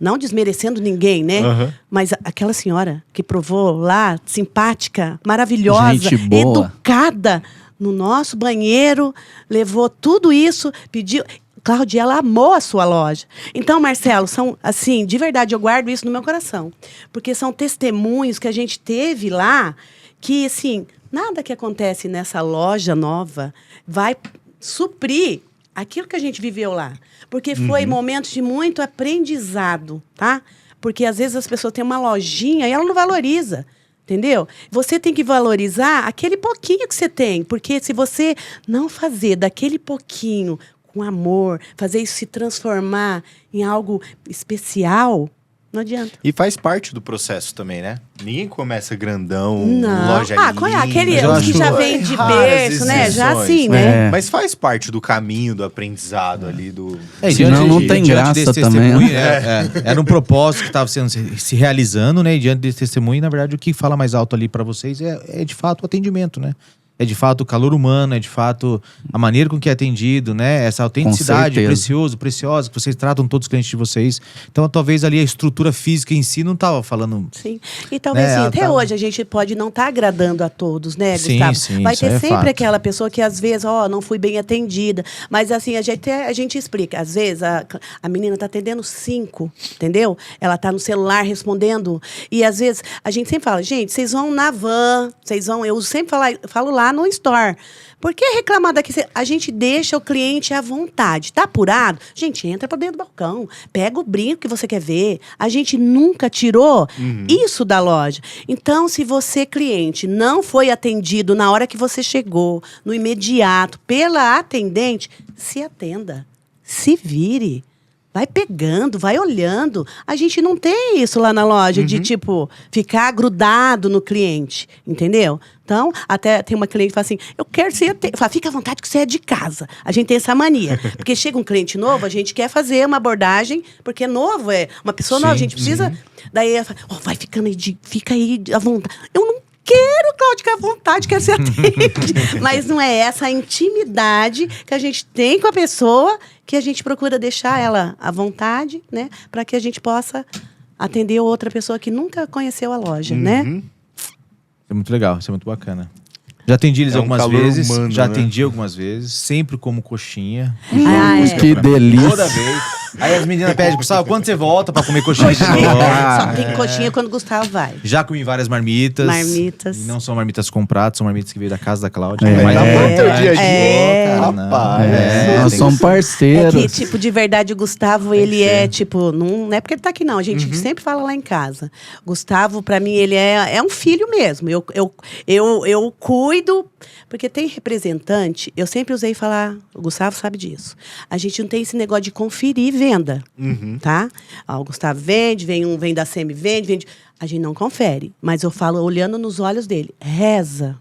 Speaker 2: Não desmerecendo ninguém, né?
Speaker 1: Uhum.
Speaker 2: Mas aquela senhora que provou lá, simpática, maravilhosa,
Speaker 4: Gente boa.
Speaker 2: educada, no nosso banheiro, levou tudo isso, pediu... Cláudia, ela amou a sua loja. Então, Marcelo, são, assim, de verdade, eu guardo isso no meu coração. Porque são testemunhos que a gente teve lá que, assim, nada que acontece nessa loja nova vai suprir aquilo que a gente viveu lá. Porque foi momentos de muito aprendizado, tá? Porque, às vezes, as pessoas têm uma lojinha e ela não valoriza. Entendeu? Você tem que valorizar aquele pouquinho que você tem. Porque se você não fazer daquele pouquinho com amor, fazer isso se transformar em algo especial, não adianta.
Speaker 1: E faz parte do processo também, né? Ninguém começa grandão,
Speaker 2: Não.
Speaker 1: loja
Speaker 2: Aquele
Speaker 3: eu
Speaker 2: os que
Speaker 3: acho
Speaker 2: já vem de
Speaker 1: raras
Speaker 2: berço, né? Já
Speaker 1: exceções,
Speaker 2: assim, né?
Speaker 4: É.
Speaker 1: Mas faz parte do caminho, do aprendizado ali, do...
Speaker 4: Senão não tem graça
Speaker 3: desse
Speaker 4: também,
Speaker 3: testemunho,
Speaker 4: né?
Speaker 3: Era um propósito que estava se realizando, né? E diante desse testemunho, na verdade, o que fala mais alto ali para vocês é de fato o atendimento, né? É de fato o calor humano, é de fato a maneira com que é atendido, né? Essa autenticidade preciosa, que vocês tratam todos os clientes de vocês. Então, talvez ali a estrutura física em si não estava falando...
Speaker 2: Sim. E talvez,
Speaker 3: Né,
Speaker 2: assim, até
Speaker 3: tá-
Speaker 2: hoje a gente pode não estar agradando a todos, né,
Speaker 3: Sim,
Speaker 2: Gustavo?
Speaker 3: sim,
Speaker 2: Vai
Speaker 3: isso
Speaker 2: ter
Speaker 3: é
Speaker 2: sempre
Speaker 3: fato.
Speaker 2: aquela pessoa que, às vezes, não fui bem atendida. Mas, assim, a gente explica. Às vezes, a menina está atendendo 5, entendeu? Ela está no celular respondendo. E, às vezes, a gente sempre fala, gente, vocês vão na van, eu sempre falo lá no store. Por que reclamar daqui? A gente deixa o cliente à vontade. Tá apurado? Gente, entra para dentro do balcão. Pega o brinco que você quer ver. A gente nunca tirou isso da loja. Então, se você, cliente, não foi atendido na hora que você chegou, no imediato, pela atendente, se atenda. Se vire. Vai pegando, vai olhando. A gente não tem isso lá na loja, de, tipo, ficar grudado no cliente, entendeu? Então, até tem uma cliente que fala assim, eu quero ser... Fala, fica à vontade que você é de casa. A gente tem essa mania. Porque chega um cliente novo, a gente quer fazer uma abordagem, porque novo é uma pessoa nova, a gente precisa... Daí ela fala, vai ficando aí, fica aí à vontade. Eu não quero, Cláudia, que à vontade, quero ser atendida. Mas não é essa a intimidade que a gente tem com a pessoa, que a gente procura deixar ela à vontade, né? Para que a gente possa atender outra pessoa que nunca conheceu a loja, né?
Speaker 3: Isso é muito legal, isso é muito bacana. Já atendi eles
Speaker 1: É um
Speaker 3: algumas
Speaker 1: calor
Speaker 3: vezes,
Speaker 1: humano,
Speaker 3: já
Speaker 1: né?
Speaker 3: atendi algumas vezes, sempre como coxinha.
Speaker 2: Ah,
Speaker 3: Música
Speaker 2: é.
Speaker 4: Que
Speaker 3: pra mim,
Speaker 4: delícia.
Speaker 3: Toda vez. Aí as meninas pedem, Gustavo, quando você volta pra comer coxinha de novo?
Speaker 2: Só tem coxinha quando o Gustavo vai.
Speaker 3: Já comi várias marmitas.
Speaker 2: Marmitas.
Speaker 3: E não são marmitas compradas, são marmitas que veio da casa da Cláudia.
Speaker 4: É.
Speaker 3: Mas
Speaker 1: Dá pra ter o dia a dia.
Speaker 2: É.
Speaker 1: Rapaz.
Speaker 4: Nós
Speaker 3: tem
Speaker 4: somos
Speaker 3: que-
Speaker 2: É
Speaker 4: parceiros.
Speaker 2: que, tipo, de verdade, o Gustavo, ele é, tipo... Não é porque ele tá aqui, não. A gente sempre fala lá em casa. Gustavo, pra mim, ele é um filho mesmo. Eu cuido... Porque tem representante... Eu sempre usei falar... O Gustavo sabe disso. A gente não tem esse negócio de conferir venda. Tá? Ó, o Gustavo vende, vem da SEMI, vende. A gente não confere. Mas eu falo olhando nos olhos dele. Reza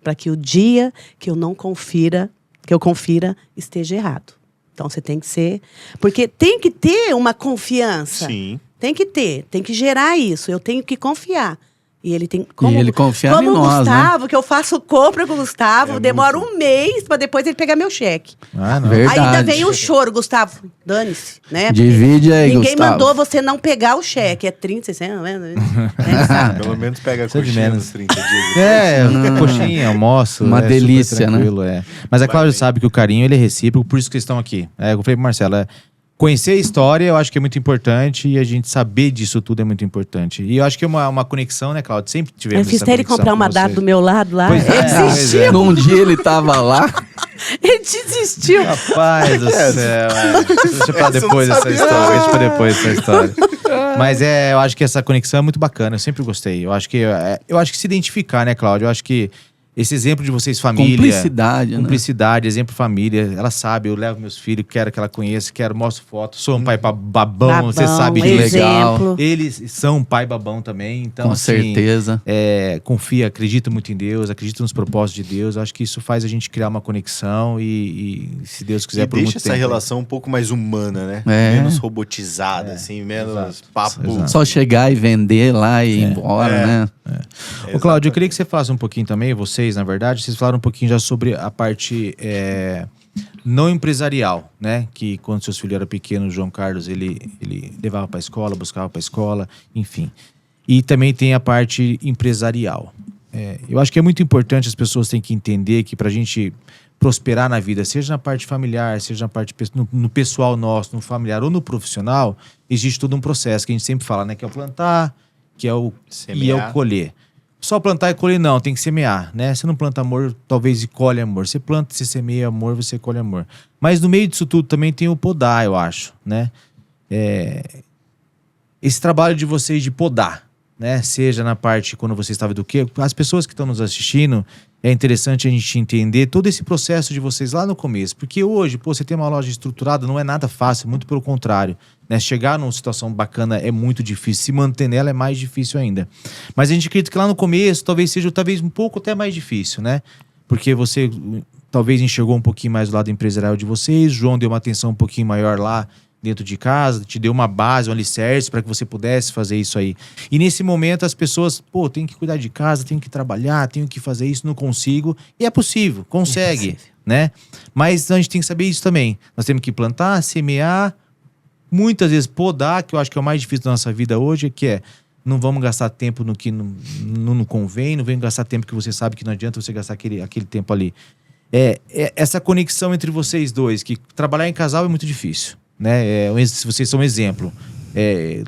Speaker 2: para que o dia que eu não confira, que eu confira esteja errado. Então você tem que ser... Porque tem que ter uma confiança.
Speaker 1: Sim.
Speaker 2: Tem que gerar isso. Eu tenho que confiar. E ele tem...
Speaker 4: E ele confia
Speaker 2: como
Speaker 4: em
Speaker 2: o
Speaker 4: nós,
Speaker 2: Gustavo, que eu faço compra com o Gustavo, demora
Speaker 1: muito.
Speaker 2: um mês pra depois ele pegar meu cheque.
Speaker 3: Ah, não.
Speaker 4: Verdade.
Speaker 2: Ainda vem o choro, Gustavo. Dane-se, né? Porque
Speaker 4: Divide aí,
Speaker 2: ninguém
Speaker 4: Gustavo.
Speaker 2: mandou você não pegar o cheque. É 30, 60, né? Sabe?
Speaker 1: Pelo menos pega a
Speaker 3: Isso é de
Speaker 1: coxinha
Speaker 3: menos.
Speaker 1: nos 30 dias.
Speaker 3: É, coxinha, almoço.
Speaker 4: Uma
Speaker 3: super
Speaker 4: delícia, né?
Speaker 3: tranquilo, é. Mas a
Speaker 1: Vai
Speaker 3: Cláudia
Speaker 1: bem.
Speaker 3: sabe que o carinho ele é recíproco, por isso que eles estão aqui. É, eu falei pro Marcelo, conhecer a história eu acho que é muito importante e a gente saber disso tudo é muito importante. E eu acho que é uma conexão, né, Cláudia? Sempre tivemos
Speaker 2: Eu fiz
Speaker 3: essa
Speaker 2: até ele
Speaker 3: conexão
Speaker 2: comprar
Speaker 3: com
Speaker 2: uma
Speaker 3: vocês.
Speaker 2: data do meu lado lá.
Speaker 3: Pois
Speaker 2: Ele
Speaker 3: é,
Speaker 2: desistiu.
Speaker 3: pois é.
Speaker 4: Num dia ele tava lá.
Speaker 2: Ele desistiu.
Speaker 3: Rapaz do céu, deixa pra
Speaker 1: Essa eu
Speaker 3: depois
Speaker 1: não
Speaker 3: essa
Speaker 1: sabia.
Speaker 3: história. Deixa pra depois essa história. Mas eu acho que essa conexão é muito bacana. Eu sempre gostei. Eu acho que se identificar, né, Cláudia? Eu acho que esse exemplo de vocês, família.
Speaker 4: Cumplicidade, né?
Speaker 3: Cumplicidade, exemplo família. Ela sabe, eu levo meus filhos, quero que ela conheça, mostro foto. Sou um pai babão, você sabe disso.
Speaker 4: legal.
Speaker 2: exemplo.
Speaker 3: Eles são um pai babão também, então
Speaker 4: Com
Speaker 3: assim,
Speaker 4: certeza.
Speaker 3: confia, acredita muito em Deus, acredita nos propósitos de Deus. Eu acho que isso faz a gente criar uma conexão e se Deus quiser,
Speaker 1: E
Speaker 3: por
Speaker 1: deixa
Speaker 3: muito
Speaker 1: essa
Speaker 3: tempo.
Speaker 1: relação um pouco mais humana, né?
Speaker 4: É.
Speaker 1: Menos robotizada, assim, menos
Speaker 3: exato.
Speaker 1: papo.
Speaker 3: Exato.
Speaker 4: Só chegar e vender lá e ir embora,
Speaker 1: É.
Speaker 4: né?
Speaker 3: Ô, Cláudio, eu queria que você falasse um pouquinho também, vocês, na verdade, vocês falaram um pouquinho já sobre a parte não empresarial, né? Que quando seus filhos eram pequenos, o João Carlos, ele levava para a escola, buscava para a escola, enfim. E também tem a parte empresarial. Eu acho que é muito importante, as pessoas têm que entender que para a gente prosperar na vida, seja na parte familiar, seja na parte no pessoal nosso, no familiar ou no profissional, existe todo um processo que a gente sempre fala, né? Que é o plantar, que é o
Speaker 1: Semear.
Speaker 3: e é o colher. Só plantar e colher não, tem que semear, né? Você não planta amor, talvez e colhe amor. Você planta, você semeia amor, você colhe amor. Mas no meio disso tudo também tem o podar, eu acho, né? Esse trabalho de vocês de podar, né? Seja na parte quando você estava do quê? As pessoas que estão nos assistindo, é interessante a gente entender todo esse processo de vocês lá no começo. Porque hoje, você ter uma loja estruturada não é nada fácil, muito pelo contrário. Né? Chegar numa situação bacana é muito difícil, se manter nela é mais difícil ainda. Mas a gente acredita que lá no começo talvez seja um pouco até mais difícil, né? Porque você talvez enxergou um pouquinho mais do lado empresarial de vocês, João deu uma atenção um pouquinho maior lá dentro de casa, te deu uma base, um alicerce para que você pudesse fazer isso aí. E nesse momento as pessoas, tem que cuidar de casa, tenho que trabalhar, tenho que fazer isso, não consigo. E é possível, consegue, né? Mas a gente tem que saber isso também. Nós temos que plantar, semear, muitas vezes podar, que eu acho que é o mais difícil da nossa vida hoje, não vamos gastar tempo no que não convém, não vamos gastar tempo que você sabe que não adianta você gastar aquele tempo ali. Essa conexão entre vocês dois, que trabalhar em casal é muito difícil, né? Vocês são um exemplo.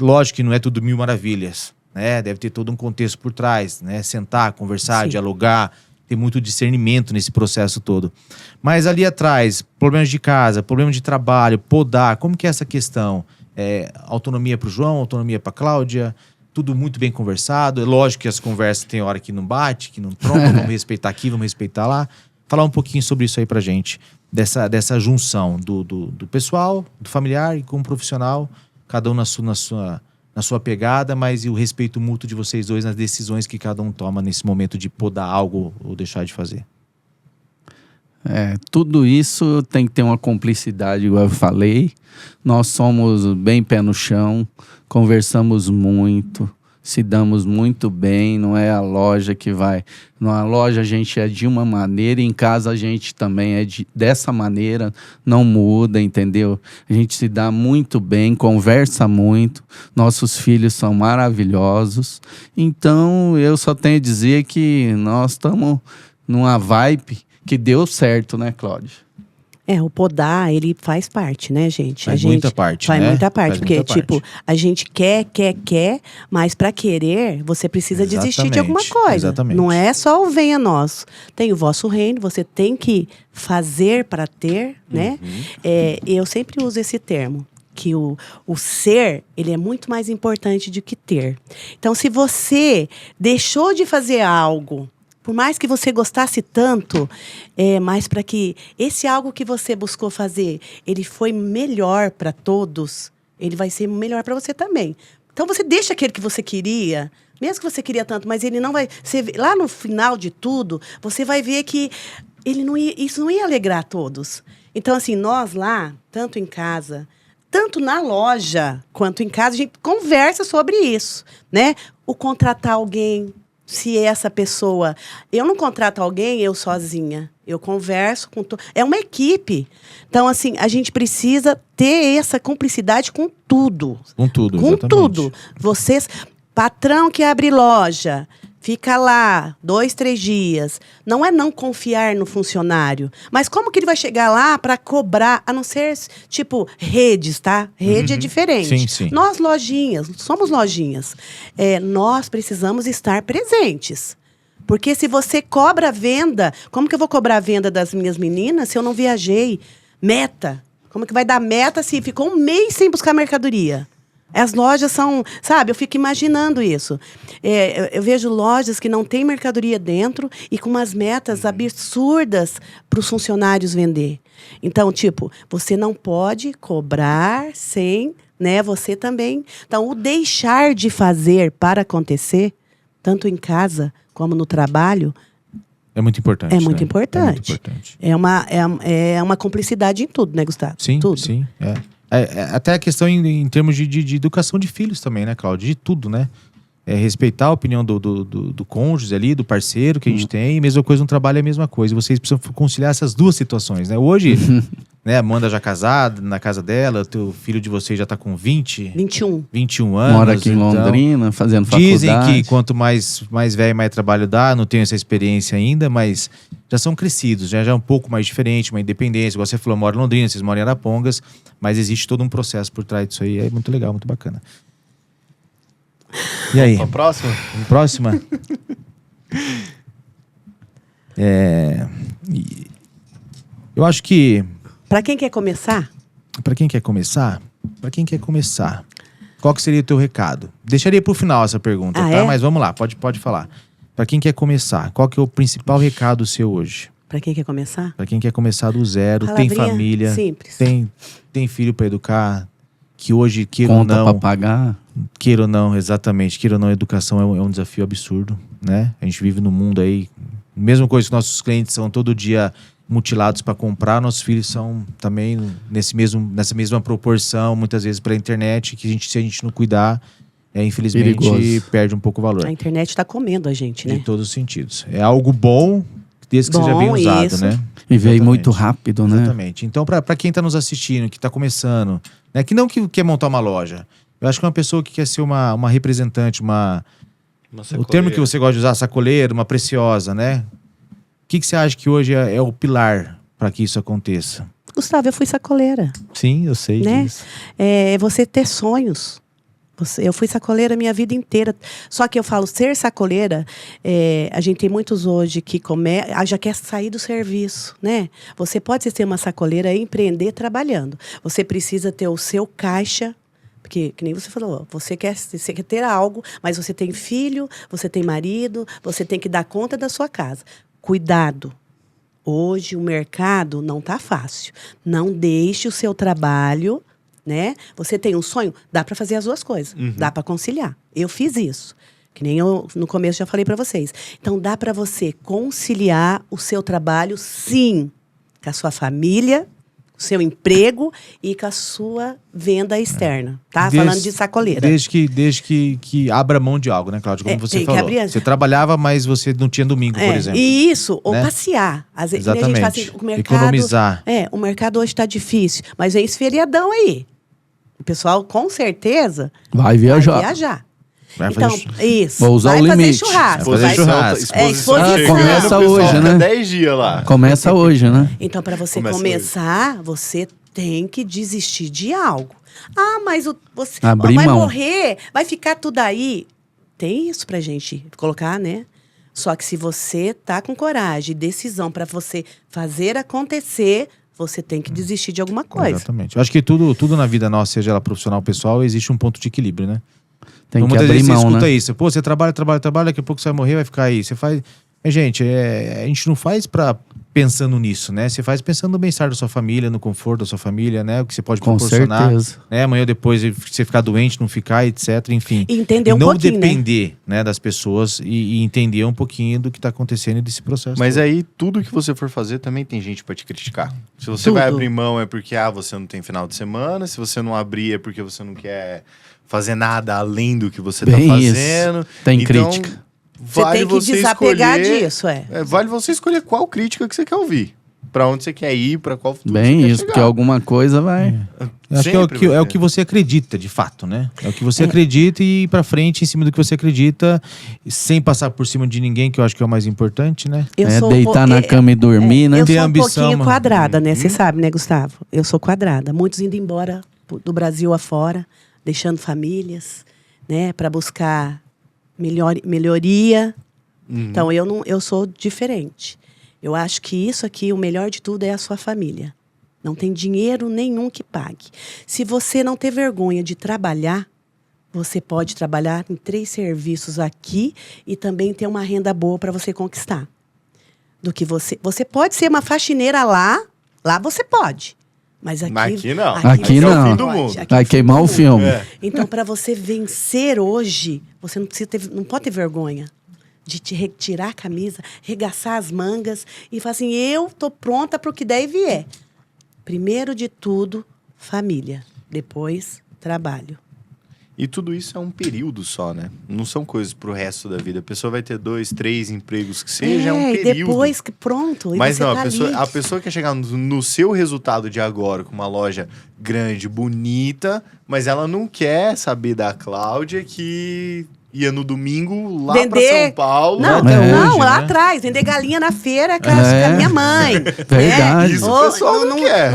Speaker 3: Lógico que não é tudo mil maravilhas, né? Deve ter todo um contexto por trás, né? Sentar, conversar,
Speaker 2: Sim.
Speaker 3: dialogar, ter muito discernimento nesse processo todo. Mas ali atrás, problemas de casa, problemas de trabalho, podar, como que é essa questão? Autonomia para o João, autonomia para a Cláudia, tudo muito bem conversado. É lógico que as conversas tem hora que não bate, que não trompa, vamos respeitar aqui, vamos respeitar lá. Falar um pouquinho sobre isso aí pra gente, dessa junção do pessoal, do familiar e com o profissional, cada um na sua pegada, mas e o respeito mútuo de vocês dois nas decisões que cada um toma nesse momento de podar algo ou deixar de fazer.
Speaker 4: Tudo isso tem que ter uma cumplicidade, igual eu falei. Nós somos bem pé no chão, conversamos muito, se damos muito bem, não é a loja que vai... Na loja a gente é de uma maneira, em casa a gente também é dessa maneira, não muda, entendeu? A gente se dá muito bem, conversa muito, nossos filhos são maravilhosos. Então eu só tenho a dizer que nós estamos numa vibe que deu certo, né, Cláudia?
Speaker 2: O podar, ele faz parte, né, gente?
Speaker 3: Faz muita parte,
Speaker 2: faz
Speaker 3: né?
Speaker 2: muita parte,
Speaker 3: Faz
Speaker 2: porque,
Speaker 3: muita
Speaker 2: tipo,
Speaker 3: parte.
Speaker 2: a gente quer, mas para querer, você precisa desistir de alguma
Speaker 3: Exatamente,
Speaker 2: coisa.
Speaker 3: exatamente.
Speaker 2: Não é só o venha nosso. Tem o vosso reino, você tem que fazer para ter, né? Eu sempre uso esse termo, que o ser, ele é muito mais importante do que ter. Então, se você deixou de fazer algo, por mais que você gostasse tanto, mas para que esse algo que você buscou fazer, ele foi melhor para todos, ele vai ser melhor para você também. Então você deixa aquele que você queria, mesmo que você queria tanto, mas ele não vai... lá no final de tudo, você vai ver que isso não ia alegrar todos. Então, assim, nós lá, tanto em casa, tanto na loja, quanto em casa, a gente conversa sobre isso, né? O contratar alguém, se essa pessoa... Eu não contrato alguém, eu sozinha. Eu converso com... É uma equipe. Então, assim, a gente precisa ter essa cumplicidade com tudo.
Speaker 3: Com tudo,
Speaker 2: Com
Speaker 3: exatamente.
Speaker 2: tudo. Vocês, patrão que abre loja, fica lá 2, 3 dias. Não é não confiar no funcionário. Mas como que ele vai chegar lá para cobrar, a não ser, tipo, redes, tá? Rede é diferente.
Speaker 3: Sim, sim.
Speaker 2: Nós, lojinhas, somos lojinhas. Nós precisamos estar presentes. Porque se você cobra a venda, como que eu vou cobrar a venda das minhas meninas se eu não viajei? Meta. Como que vai dar meta se ficou um mês sem buscar mercadoria? As lojas são, sabe, eu fico imaginando isso. Eu vejo lojas que não tem mercadoria dentro e com umas metas absurdas para os funcionários vender. Então, tipo, você não pode cobrar sem, né, você também. Então, o deixar de fazer para acontecer, tanto em casa como no trabalho,
Speaker 3: É muito importante.
Speaker 2: é muito
Speaker 3: né?
Speaker 2: importante.
Speaker 3: É muito importante.
Speaker 2: É uma cumplicidade em tudo, né, Gustavo?
Speaker 3: Sim,
Speaker 2: tudo.
Speaker 3: sim. Até a questão em termos de educação de filhos também, né, Cláudio? De tudo, né? Respeitar a opinião do cônjuge ali, do parceiro que a gente tem. E mesma coisa no trabalho é a mesma coisa. Vocês precisam conciliar essas duas situações, né? Hoje, né, a Amanda já casada, na casa dela, teu filho de vocês já tá com 21 anos.
Speaker 4: Mora aqui em
Speaker 3: então,
Speaker 4: Londrina, fazendo faculdade.
Speaker 3: dizem que quanto mais velho, mais trabalho dá. Não tenho essa experiência ainda, mas já são crescidos. Já é um pouco mais diferente, uma independência. Igual você falou, mora em Londrina, vocês moram em Arapongas. Mas existe todo um processo por trás disso aí. É muito legal, muito bacana. E aí?
Speaker 1: A próxima?
Speaker 3: Próxima? Eu acho que...
Speaker 2: Para quem quer começar,
Speaker 3: Pra quem quer começar, qual que seria o teu recado? Deixaria pro final essa pergunta,
Speaker 2: Ah,
Speaker 3: tá?
Speaker 2: é?
Speaker 3: Mas vamos lá, pode falar. Pra quem quer começar, qual que é o principal recado seu hoje?
Speaker 2: para quem quer começar,
Speaker 3: Pra quem quer começar do zero, tem
Speaker 2: palavrinha
Speaker 3: família,
Speaker 2: simples.
Speaker 3: tem filho pra educar, que hoje,
Speaker 4: Conta pra pagar.
Speaker 3: queira ou não, exatamente, queira ou não, a educação é um desafio absurdo, né? A gente vive num mundo aí, mesma coisa que nossos clientes são todo dia mutilados para comprar, nossos filhos são também nessa mesma proporção, muitas vezes pela internet, que se a gente não cuidar, infelizmente
Speaker 4: Perigoso.
Speaker 3: perde um pouco o valor.
Speaker 2: A internet está comendo a gente, né?
Speaker 3: Em todos os sentidos. É algo bom, desde que seja bem
Speaker 2: Bom,
Speaker 3: usado,
Speaker 2: isso.
Speaker 3: né?
Speaker 4: E veio
Speaker 3: Exatamente.
Speaker 4: muito rápido, né?
Speaker 3: Exatamente. Então, para quem tá nos assistindo, que tá começando, né? Que não que quer montar uma loja. Eu acho que uma pessoa que quer ser uma representante, o termo que você gosta de usar, sacoleira, uma preciosa, né? O que você acha que hoje é o pilar para que isso aconteça?
Speaker 2: Gustavo, eu fui sacoleira,
Speaker 3: Sim, eu sei
Speaker 2: né?
Speaker 3: disso.
Speaker 2: É você ter sonhos. Eu fui sacoleira a minha vida inteira. Só que eu falo, ser sacoleira, a gente tem muitos hoje que já quer sair do serviço, né? Você pode ser uma sacoleira e empreender trabalhando. Você precisa ter o seu caixa, porque, que nem você falou, você quer ter algo, mas você tem filho, você tem marido, você tem que dar conta da sua casa. Cuidado. Hoje o mercado não está fácil. Não deixe o seu trabalho, né? Você tem um sonho, dá para fazer as duas coisas. Dá para conciliar. Eu fiz isso. Que nem eu no começo já falei para vocês. Então dá para você conciliar o seu trabalho, sim, com a sua família, o seu emprego e com a sua venda externa, tá? Falando de sacoleira.
Speaker 3: Desde que abra mão de algo, né, Cláudio? Como você
Speaker 2: tem que
Speaker 3: falou.
Speaker 2: abrir.
Speaker 3: Você trabalhava, mas você não tinha domingo, por exemplo.
Speaker 2: E isso, ou
Speaker 3: né?
Speaker 2: passear. Às vezes, a gente fala
Speaker 3: Exatamente.
Speaker 2: assim, o mercado,
Speaker 3: Economizar.
Speaker 2: o mercado hoje está difícil, mas vem esse feriadão aí. O pessoal, com certeza,
Speaker 4: Vai viajar.
Speaker 2: vai viajar.
Speaker 3: Vai
Speaker 2: Então,
Speaker 3: fazer
Speaker 2: isso.
Speaker 4: Vou usar
Speaker 2: vai
Speaker 4: o
Speaker 2: fazer
Speaker 4: limite.
Speaker 2: churrasco.
Speaker 3: Vai fazer
Speaker 2: vai-
Speaker 3: churrasco.
Speaker 1: Exposição
Speaker 2: exposição.
Speaker 1: chegando,
Speaker 4: Começa
Speaker 1: o pessoal
Speaker 4: hoje,
Speaker 1: fica
Speaker 4: né?
Speaker 1: 10 dias lá.
Speaker 4: Começa hoje, né?
Speaker 2: Então, para você
Speaker 1: Começa
Speaker 2: começar, você tem que desistir de algo. Ah, mas você
Speaker 4: Abrir
Speaker 2: vai
Speaker 4: mão.
Speaker 2: morrer, vai ficar tudo aí. Tem isso pra gente colocar, né? Só que se você tá com coragem, decisão para você fazer acontecer, você tem que desistir de alguma coisa.
Speaker 3: Exatamente. Eu acho que tudo na vida nossa, seja ela profissional ou pessoal, existe um ponto de equilíbrio, né?
Speaker 4: Tem
Speaker 3: Então,
Speaker 4: que
Speaker 3: muitas
Speaker 4: abrir
Speaker 3: vezes você
Speaker 4: mão,
Speaker 3: escuta
Speaker 4: né?
Speaker 3: isso. Pô, você trabalha, daqui a pouco você vai morrer, vai ficar aí. Você faz... Gente, a gente não faz pra pensando nisso, né? Você faz pensando no bem-estar da sua família, no conforto da sua família, né? O que você pode
Speaker 4: Com
Speaker 3: proporcionar.
Speaker 4: certeza.
Speaker 3: Né? Amanhã ou depois você ficar doente, não ficar, etc. Enfim.
Speaker 2: E entender um
Speaker 3: não
Speaker 2: pouquinho,
Speaker 3: depender, né, das pessoas e entender um pouquinho do que está acontecendo e desse processo.
Speaker 1: Mas
Speaker 3: todo.
Speaker 1: aí, tudo que você for fazer, também tem gente pra te criticar. Se você
Speaker 2: Tudo.
Speaker 1: vai abrir mão, é porque você não tem final de semana. Se você não abrir, é porque você não quer fazer nada além do que você tá
Speaker 4: Bem isso.
Speaker 1: fazendo.
Speaker 4: Tem
Speaker 1: Então,
Speaker 4: crítica.
Speaker 2: Você
Speaker 1: vale
Speaker 2: tem que
Speaker 1: você
Speaker 2: desapegar
Speaker 1: escolher,
Speaker 2: disso,
Speaker 1: vale você escolher qual crítica que você quer ouvir. Pra onde você quer ir, pra qual futuro
Speaker 4: Bem
Speaker 1: você quer
Speaker 4: isso,
Speaker 1: chegar.
Speaker 4: porque alguma coisa vai...
Speaker 3: Eu acho que
Speaker 1: Sempre vai
Speaker 3: é o
Speaker 1: ter.
Speaker 3: que você acredita, de fato, né? É o que você acredita e ir pra frente em cima do que você acredita, sem passar por cima de ninguém, que eu acho que é o mais importante, né?
Speaker 2: Eu
Speaker 4: É
Speaker 2: sou
Speaker 4: deitar na cama e dormir, né?
Speaker 2: Eu
Speaker 3: Ter
Speaker 2: sou um
Speaker 3: ambição,
Speaker 2: pouquinho
Speaker 3: mano.
Speaker 2: quadrada, né? Você sabe, né, Gustavo? Eu sou quadrada. Muitos indo embora do Brasil afora, deixando famílias, né? Para buscar melhoria. Então, eu sou diferente. Eu acho que isso aqui, o melhor de tudo, é a sua família. Não tem dinheiro nenhum que pague. Se você não ter vergonha de trabalhar, você pode trabalhar em 3 serviços aqui e também ter uma renda boa para você conquistar. Do que você pode ser uma faxineira lá você pode. Mas aqui
Speaker 1: não.
Speaker 4: Aqui
Speaker 1: é o
Speaker 4: não.
Speaker 1: fim do mundo.
Speaker 2: Aqui é
Speaker 4: Vai
Speaker 2: o fim
Speaker 4: queimar
Speaker 2: do
Speaker 4: o
Speaker 2: mundo.
Speaker 4: filme.
Speaker 2: Então, para você vencer hoje, você não pode ter vergonha de te retirar a camisa, regaçar as mangas e falar assim, eu tô pronta para o que der e vier. Primeiro de tudo, família. Depois, trabalho.
Speaker 1: E tudo isso é um período só, né? Não são coisas pro resto da vida. A pessoa vai ter 2, 3 empregos que seja, é um
Speaker 2: e
Speaker 1: período.
Speaker 2: depois que pronto, e
Speaker 1: Mas
Speaker 2: você
Speaker 1: não,
Speaker 2: tá
Speaker 1: a
Speaker 2: ali.
Speaker 1: pessoa quer chegar no seu resultado de agora, com uma loja grande, bonita, mas ela não quer saber da Cláudia que ia no domingo lá pra São Paulo.
Speaker 2: Não,
Speaker 3: até hoje,
Speaker 2: lá
Speaker 3: né?
Speaker 2: atrás, vender galinha na feira com a minha mãe.
Speaker 4: Verdade.
Speaker 1: Isso o pessoal não quer.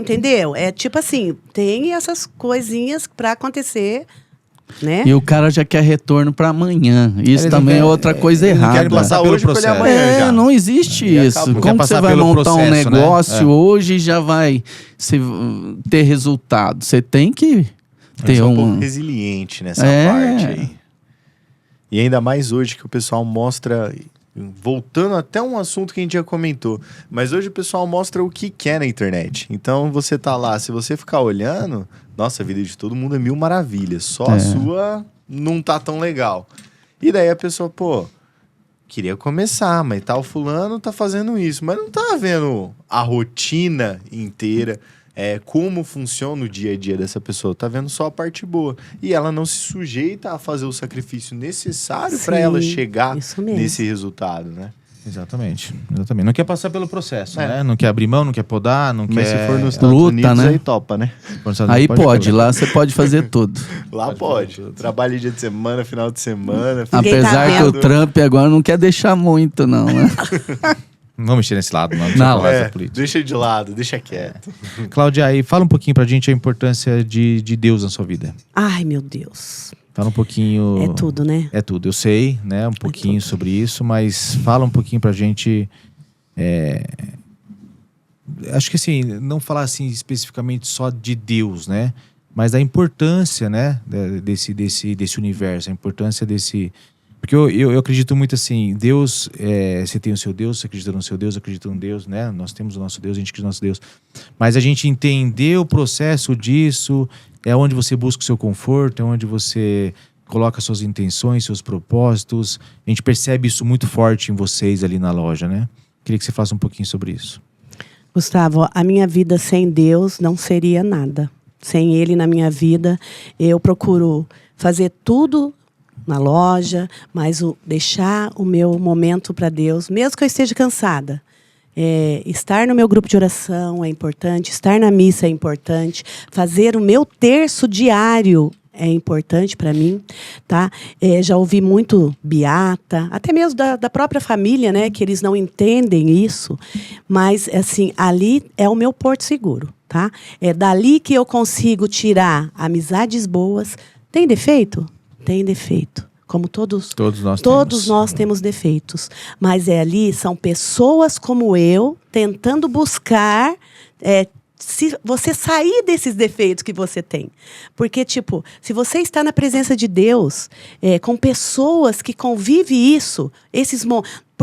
Speaker 2: Entendeu? É tipo assim, tem essas coisinhas pra acontecer, né?
Speaker 4: E o cara já quer retorno pra amanhã. Isso
Speaker 3: Eles não
Speaker 4: também é
Speaker 3: querem-
Speaker 4: outra coisa
Speaker 3: eles não querem
Speaker 4: errada.
Speaker 3: passar
Speaker 1: Passar
Speaker 3: pelo
Speaker 1: hoje pra
Speaker 3: processo.
Speaker 1: amanhã já.
Speaker 4: Não existe
Speaker 1: E
Speaker 4: isso.
Speaker 1: acabou.
Speaker 3: Quer
Speaker 4: Como
Speaker 3: passar
Speaker 4: você vai
Speaker 3: pelo
Speaker 4: montar um
Speaker 3: processo, né?
Speaker 4: negócio hoje e já vai ter resultado? Você tem que ter
Speaker 1: um pouco
Speaker 4: um...
Speaker 1: resiliente nessa
Speaker 4: É.
Speaker 1: parte aí. E ainda mais hoje que o pessoal mostra, voltando até um assunto que a gente já comentou, mas hoje o pessoal mostra o que quer na internet. Então você tá lá, se você ficar olhando, nossa, a vida de todo mundo é mil maravilhas, só a sua não tá tão legal. E daí a pessoa, queria começar, mas tal fulano tá fazendo isso, mas não tá vendo a rotina inteira, como funciona o dia a dia dessa pessoa, tá vendo só a parte boa. E ela não se sujeita a fazer o sacrifício necessário para ela
Speaker 2: Sim,
Speaker 1: chegar
Speaker 2: isso mesmo.
Speaker 1: nesse resultado, né?
Speaker 3: Exatamente. Não quer passar pelo processo, né? Não quer abrir mão, não quer podar, não
Speaker 1: Mas
Speaker 3: quer...
Speaker 1: se for nos Estados
Speaker 4: luta,
Speaker 1: Unidos,
Speaker 4: né?
Speaker 1: aí topa, né?
Speaker 4: Aí pode, lá você pode fazer tudo.
Speaker 1: Lá pode. Trabalho dia de semana, final de semana.
Speaker 2: Ninguém tá
Speaker 4: Apesar que o
Speaker 2: vendo.
Speaker 4: Trump agora não quer deixar muito, não, né?
Speaker 3: Não vamos mexer nesse lado, não.
Speaker 4: Não,
Speaker 3: Falar da política.
Speaker 1: Deixa de lado, deixa quieto.
Speaker 3: Cláudia, aí fala um pouquinho pra gente a importância de Deus na sua vida.
Speaker 2: Ai, meu Deus.
Speaker 3: Fala um pouquinho...
Speaker 2: É tudo, né?
Speaker 3: É tudo, eu sei, né? Um pouquinho sobre isso, mas fala um pouquinho pra gente. Acho que assim, não falar assim especificamente só de Deus, né? Mas da importância, né? Desse universo, a importância desse. Porque eu acredito muito assim, Deus, você tem o seu Deus, você acredita no seu Deus, acredita no Deus, né? Nós temos o nosso Deus, a gente acredita no nosso Deus. Mas a gente entender o processo disso, é onde você busca o seu conforto, é onde você coloca suas intenções, seus propósitos. A gente percebe isso muito forte em vocês ali na loja, né? Queria que você falasse um pouquinho sobre isso.
Speaker 2: Gustavo, a minha vida sem Deus não seria nada. Sem Ele na minha vida, eu procuro fazer tudo na loja, mas deixar o meu momento para Deus, mesmo que eu esteja cansada. Estar no meu grupo de oração é importante, estar na missa é importante, fazer o meu terço diário é importante para mim, tá? Já ouvi muito beata, até mesmo da própria família, né? Que eles não entendem isso, mas assim, ali é o meu porto seguro, tá? É dali que eu consigo tirar amizades boas. Tem defeito? Tem defeito. Como todos nós temos defeitos. Mas ali são pessoas como eu tentando buscar se você sair desses defeitos que você tem. Porque, tipo, se você está na presença de Deus, com pessoas que convivem isso,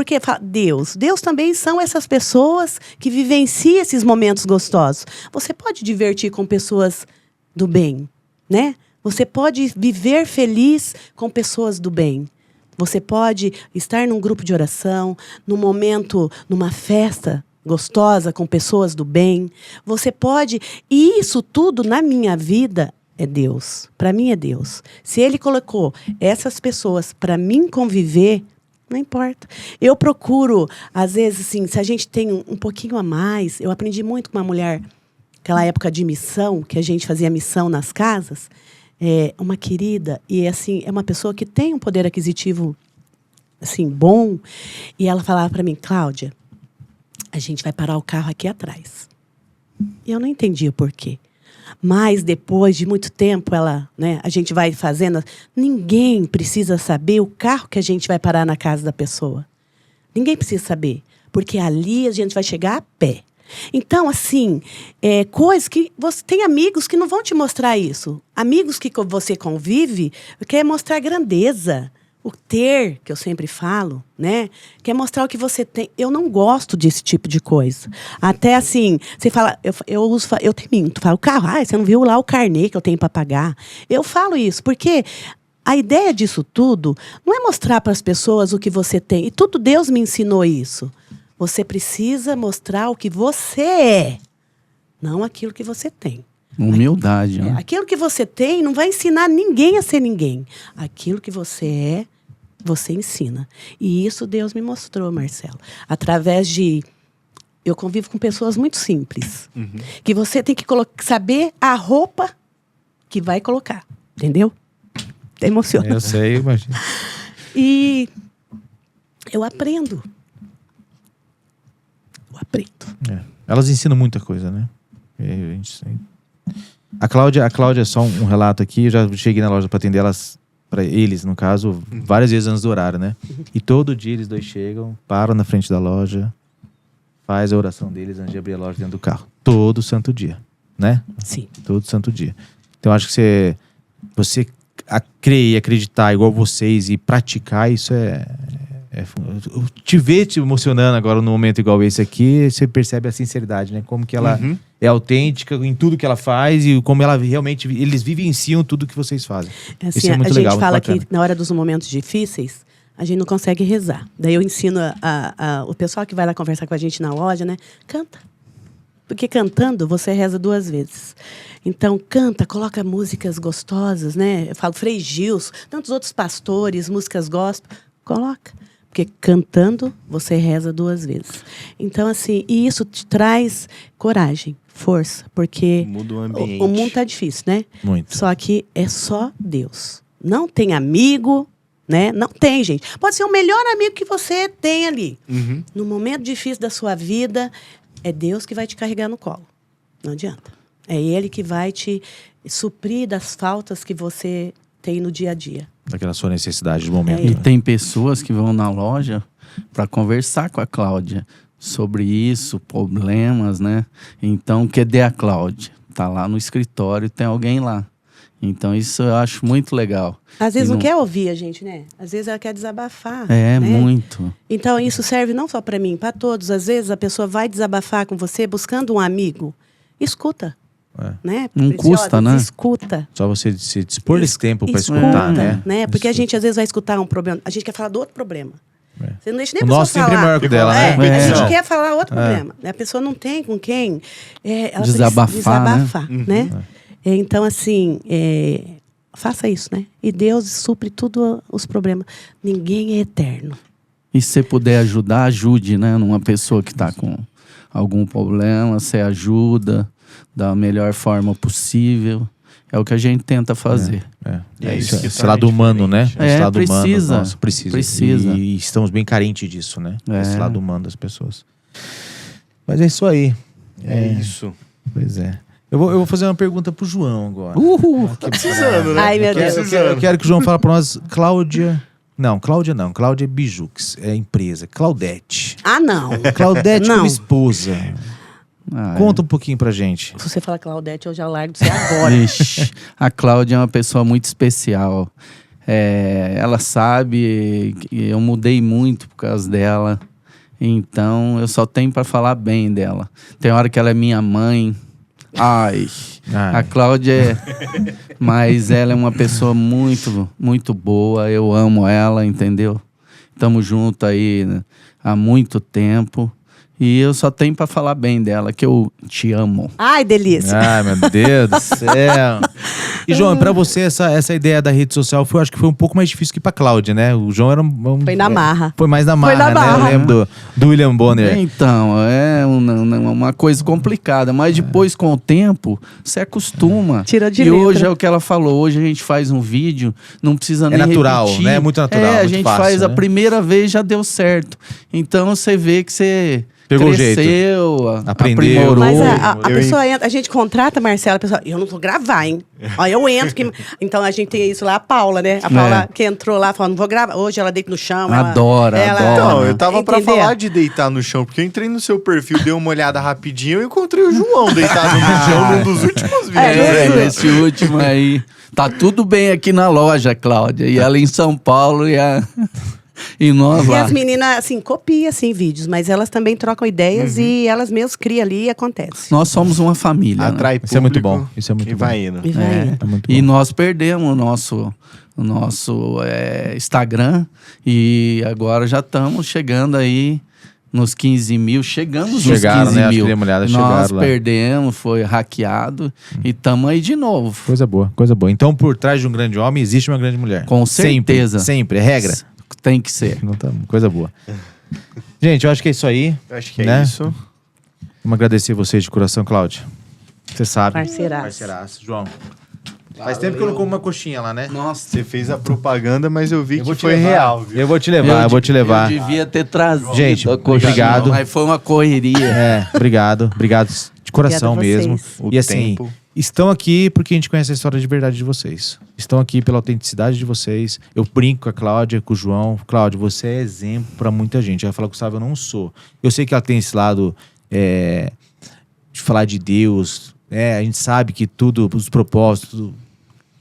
Speaker 2: Porque Deus também são essas pessoas que vivenciam esses momentos gostosos. Você pode divertir com pessoas do bem, né? Você pode viver feliz com pessoas do bem. Você pode estar num grupo de oração, num momento, numa festa gostosa com pessoas do bem. Você pode... E isso tudo na minha vida é Deus. Para mim é Deus. Se Ele colocou essas pessoas para mim conviver, não importa. Eu procuro, às vezes, assim, se a gente tem um pouquinho a mais... Eu aprendi muito com uma mulher, aquela época de missão, que a gente fazia missão nas casas. Uma querida, e assim, é uma pessoa que tem um poder aquisitivo assim, bom. E ela falava para mim, Cláudia, a gente vai parar o carro aqui atrás. E eu não entendia por quê. Mas depois de muito tempo, a gente vai fazendo. Ninguém precisa saber o carro que a gente vai parar na casa da pessoa. Ninguém precisa saber. Porque ali a gente vai chegar a pé. Então, assim, coisas que... Você tem amigos que não vão te mostrar isso. Amigos que você convive, quer mostrar grandeza. O ter, que eu sempre falo, né? Quer mostrar o que você tem. Eu não gosto desse tipo de coisa. Até assim, você fala... Eu te minto. Falo, carro, você não viu lá o carnê que eu tenho para pagar? Eu falo isso, porque... A ideia disso tudo não é mostrar para as pessoas o que você tem. E tudo Deus me ensinou isso. Você precisa mostrar o que você é, não aquilo que você tem.
Speaker 4: Humildade, né?
Speaker 2: Aquilo que você tem não vai ensinar ninguém a ser ninguém. Aquilo que você é, você ensina. E isso Deus me mostrou, Marcelo. Através de... Eu convivo com pessoas muito simples. Uhum. Que você tem que saber a roupa que vai colocar. Entendeu? Emociona.
Speaker 3: Eu sei, imagina.
Speaker 2: E eu aprendo.
Speaker 3: Elas ensinam muita coisa, né? A Cláudia, só um relato aqui, eu já cheguei na loja para atender para eles, no caso, várias vezes antes do horário, né? E todo dia eles dois chegam, param na frente da loja, faz a oração deles antes de abrir a loja dentro do carro. Todo santo dia, né?
Speaker 2: Sim.
Speaker 3: Todo santo dia. Então, acho que você crer e acreditar igual vocês e praticar, isso te ver te emocionando agora num momento igual esse aqui, você percebe a sinceridade, né? Como que ela é autêntica em tudo que ela faz e como ela realmente, eles vivenciam tudo que vocês fazem.
Speaker 2: Assim,
Speaker 3: isso é muito legal.
Speaker 2: A gente fala que na hora dos momentos difíceis, a gente não consegue rezar. Daí eu ensino o pessoal que vai lá conversar com a gente na loja, né? Canta. Porque cantando, você reza 2 vezes. Então, canta, coloca músicas gostosas, né? Eu falo Frei Gilson, tantos outros pastores, músicas gospel. Coloca. Porque cantando, você reza 2 vezes. Então, assim, e isso te traz coragem, força. Porque
Speaker 1: muda o ambiente.
Speaker 2: O mundo está difícil, né?
Speaker 3: Muito.
Speaker 2: Só que é só Deus. Não tem amigo, né? Não tem, gente. Pode ser o melhor amigo que você tem ali.
Speaker 1: Uhum.
Speaker 2: No momento difícil da sua vida, é Deus que vai te carregar no colo. Não adianta. É Ele que vai te suprir das faltas que você tem no dia a dia.
Speaker 3: Daquela sua necessidade do momento.
Speaker 4: E tem pessoas que vão na loja para conversar com a Cláudia sobre isso, problemas, né? Então, cadê a Cláudia? Tá lá no escritório, tem alguém lá. Então, isso eu acho muito legal.
Speaker 2: Às vezes não quer ouvir a gente, né? Às vezes ela quer desabafar.
Speaker 4: É,
Speaker 2: né?
Speaker 4: muito.
Speaker 2: Então, isso serve não só para mim, para todos. Às vezes a pessoa vai desabafar com você buscando um amigo. Escuta. Né?
Speaker 4: Não custa, né?
Speaker 2: Escuta.
Speaker 3: Só você se dispor esse tempo para escutar, né?
Speaker 2: Porque a gente às vezes vai escutar um problema. A gente quer falar do outro problema. Você não deixa nem a
Speaker 3: o
Speaker 2: pessoa
Speaker 3: nosso sempre é
Speaker 2: falar.
Speaker 3: maior que o dela, né?
Speaker 2: A gente quer falar outro problema. A pessoa não tem com quem ela
Speaker 4: desabafar,
Speaker 2: né? Então, assim, faça isso, né? E Deus supre tudo os problemas. Ninguém é eterno.
Speaker 4: E se você puder ajudar, ajude, né? Numa pessoa que está com algum problema, você ajuda da melhor forma possível. É o que a gente tenta fazer.
Speaker 3: É isso, esse lado humano, né? Esse lado
Speaker 4: precisa.
Speaker 3: Humano, nossa, precisa. E estamos bem carentes disso, né? Esse lado humano das pessoas. Mas é isso aí.
Speaker 1: É isso.
Speaker 3: Pois é. Eu vou fazer uma pergunta pro João agora.
Speaker 1: Tá precisando, né?
Speaker 2: Ai, meu Deus.
Speaker 3: Eu quero que o João fale para nós, Cláudia Bijux, é a empresa. Claudete.
Speaker 2: Ah, não.
Speaker 3: Claudete
Speaker 2: Não.
Speaker 3: como esposa. Conta um pouquinho pra gente.
Speaker 2: Se você fala Claudete, eu já largo de você agora.
Speaker 4: Ixi, a Cláudia é uma pessoa muito especial. Ela sabe que eu mudei muito por causa dela. Então, eu só tenho para falar bem dela. Tem hora que ela é minha mãe. Ai. A Cláudia mas ela é uma pessoa muito, muito boa. Eu amo ela, entendeu? Estamos juntos aí, né, há muito tempo. E eu só tenho pra falar bem dela, que eu te amo.
Speaker 2: Ai, delícia.
Speaker 3: Ai, meu Deus do céu. E, João, pra você, essa ideia da rede social, acho que foi um pouco mais difícil que pra Cláudia, né? O João era
Speaker 2: Foi na marra.
Speaker 3: Foi mais na marra,
Speaker 2: na
Speaker 3: né?
Speaker 2: marra.
Speaker 3: Eu lembro do William Bonner.
Speaker 4: Então, é uma coisa complicada. Mas depois, com o tempo, você acostuma.
Speaker 2: Tira de
Speaker 4: E
Speaker 2: letra.
Speaker 4: hoje é o que ela falou. Hoje a gente faz um vídeo, não precisa nem
Speaker 3: natural,
Speaker 4: repetir.
Speaker 3: né? É muito natural,
Speaker 4: a
Speaker 3: muito
Speaker 4: gente
Speaker 3: fácil,
Speaker 4: faz
Speaker 3: né?
Speaker 4: a primeira vez, já deu certo. Então, você vê que você...
Speaker 3: Pegou o
Speaker 4: cresceu,
Speaker 3: jeito. Aprendeu.
Speaker 4: aprimorou.
Speaker 2: Mas a pessoa entra, a gente contrata, Marcela, a pessoa, eu não vou gravar, hein? Ó, eu entro. Então a gente tem isso lá, a Paula, né? A Paula que entrou lá, falou, não vou gravar. Hoje ela deita no chão.
Speaker 4: Adora.
Speaker 1: Então, eu tava pra
Speaker 2: Entendeu?
Speaker 1: falar de deitar no chão, porque eu entrei no seu perfil, dei uma olhada rapidinho e encontrei o João deitado no chão num dos últimos vídeos.
Speaker 4: Esse último aí. Tá tudo bem aqui na loja, Cláudia. E ela em São Paulo e nós
Speaker 2: E
Speaker 4: lá.
Speaker 2: as meninas, assim, copiam, assim, vídeos, mas elas também trocam ideias e elas mesmas criam ali e acontece.
Speaker 4: Nós somos uma família. Né?
Speaker 1: Atrai
Speaker 3: Isso é muito
Speaker 1: público
Speaker 3: bom. Isso é muito
Speaker 1: e
Speaker 3: bom.
Speaker 1: vai indo.
Speaker 2: E vai indo.
Speaker 3: É muito
Speaker 4: E
Speaker 3: bom.
Speaker 4: nós perdemos o nosso Instagram e agora já estamos chegando aí nos 15 mil. Chegamos
Speaker 3: Chegaram,
Speaker 4: nos 15
Speaker 3: né? Acho
Speaker 4: mil.
Speaker 3: que dei uma olhada,
Speaker 4: Nós
Speaker 3: chegaram lá.
Speaker 4: perdemos, foi hackeado e estamos aí de novo.
Speaker 3: Coisa boa, coisa boa. Então, por trás de um grande homem, existe uma grande mulher.
Speaker 4: Com certeza.
Speaker 3: Sempre, é regra.
Speaker 4: Tem que ser.
Speaker 3: Não tá, coisa boa. Gente, eu acho que é isso aí.
Speaker 1: Eu acho que é
Speaker 3: Né?
Speaker 1: isso.
Speaker 3: Vamos agradecer vocês de coração, Cláudia. Você sabe.
Speaker 2: Parceiraço.
Speaker 3: Parceiraço. João. Faz tempo que eu não como uma coxinha lá, né?
Speaker 4: Nossa.
Speaker 1: Você fez a propaganda, mas eu vi
Speaker 3: Eu vou
Speaker 1: que
Speaker 3: te
Speaker 1: foi
Speaker 3: levar.
Speaker 1: real, viu?
Speaker 3: Eu vou te levar, eu vou te levar.
Speaker 4: Eu devia ter trazido.
Speaker 3: Gente,
Speaker 4: a coxinha,
Speaker 3: obrigado.
Speaker 4: Mas foi uma correria.
Speaker 3: É, obrigado. Obrigado de coração
Speaker 2: Obrigada a
Speaker 3: mesmo.
Speaker 2: vocês.
Speaker 1: O
Speaker 3: E assim,
Speaker 1: tempo.
Speaker 3: estão aqui porque a gente conhece a história de verdade de vocês. Estão aqui pela autenticidade de vocês. Eu brinco com a Cláudia, com o João. Cláudia, você é exemplo pra muita gente. Ela fala que Gustavo, eu não sou. Eu sei que ela tem esse lado de falar de Deus. A gente sabe que tudo, os propósitos,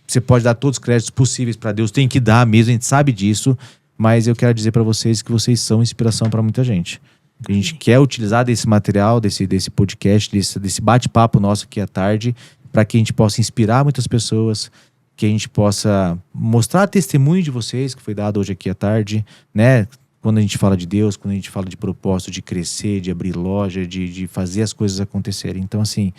Speaker 3: você pode dar todos os créditos possíveis pra Deus. Tem que dar mesmo, a gente sabe disso. Mas eu quero dizer pra vocês que vocês são inspiração pra muita gente. A gente quer utilizar desse material, desse podcast, desse bate-papo nosso aqui à tarde, para que a gente possa inspirar muitas pessoas, que a gente possa mostrar testemunho de vocês, que foi dado hoje aqui à tarde, né? Quando a gente fala de Deus, quando a gente fala de propósito, de crescer, de abrir loja, de fazer as coisas acontecerem. Então, assim,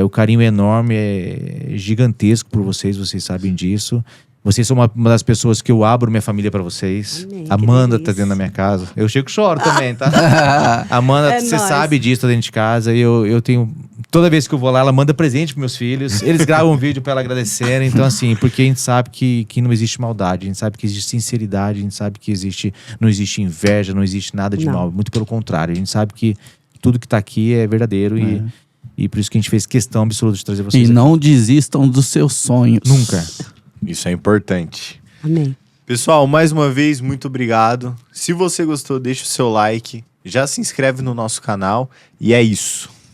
Speaker 3: o carinho é enorme, é gigantesco por vocês sabem disso. Vocês são uma das pessoas que eu abro minha família pra vocês.
Speaker 2: Amém, que
Speaker 3: Amanda tá
Speaker 2: delícia.
Speaker 3: dentro da minha casa. Eu chego e choro também, tá? Amanda,
Speaker 2: É
Speaker 3: você
Speaker 2: nóis.
Speaker 3: sabe disso, tá dentro de casa. E eu tenho... Toda vez que eu vou lá, ela manda presente pros meus filhos. Eles gravam um vídeo pra ela agradecerem. Então, assim, porque a gente sabe que não existe maldade. A gente sabe que existe sinceridade. A gente sabe que não existe inveja, não existe nada de
Speaker 2: Não.
Speaker 3: mal. Muito pelo contrário. A gente sabe que tudo que tá aqui é verdadeiro. E por isso que a gente fez questão absoluta de trazer vocês
Speaker 4: E
Speaker 3: aqui.
Speaker 4: não desistam dos seus sonhos.
Speaker 3: Nunca.
Speaker 1: Isso é importante.
Speaker 2: Amém.
Speaker 1: Pessoal, mais uma vez, muito obrigado. Se você gostou, deixa o seu like. Já se inscreve no nosso canal. E é isso.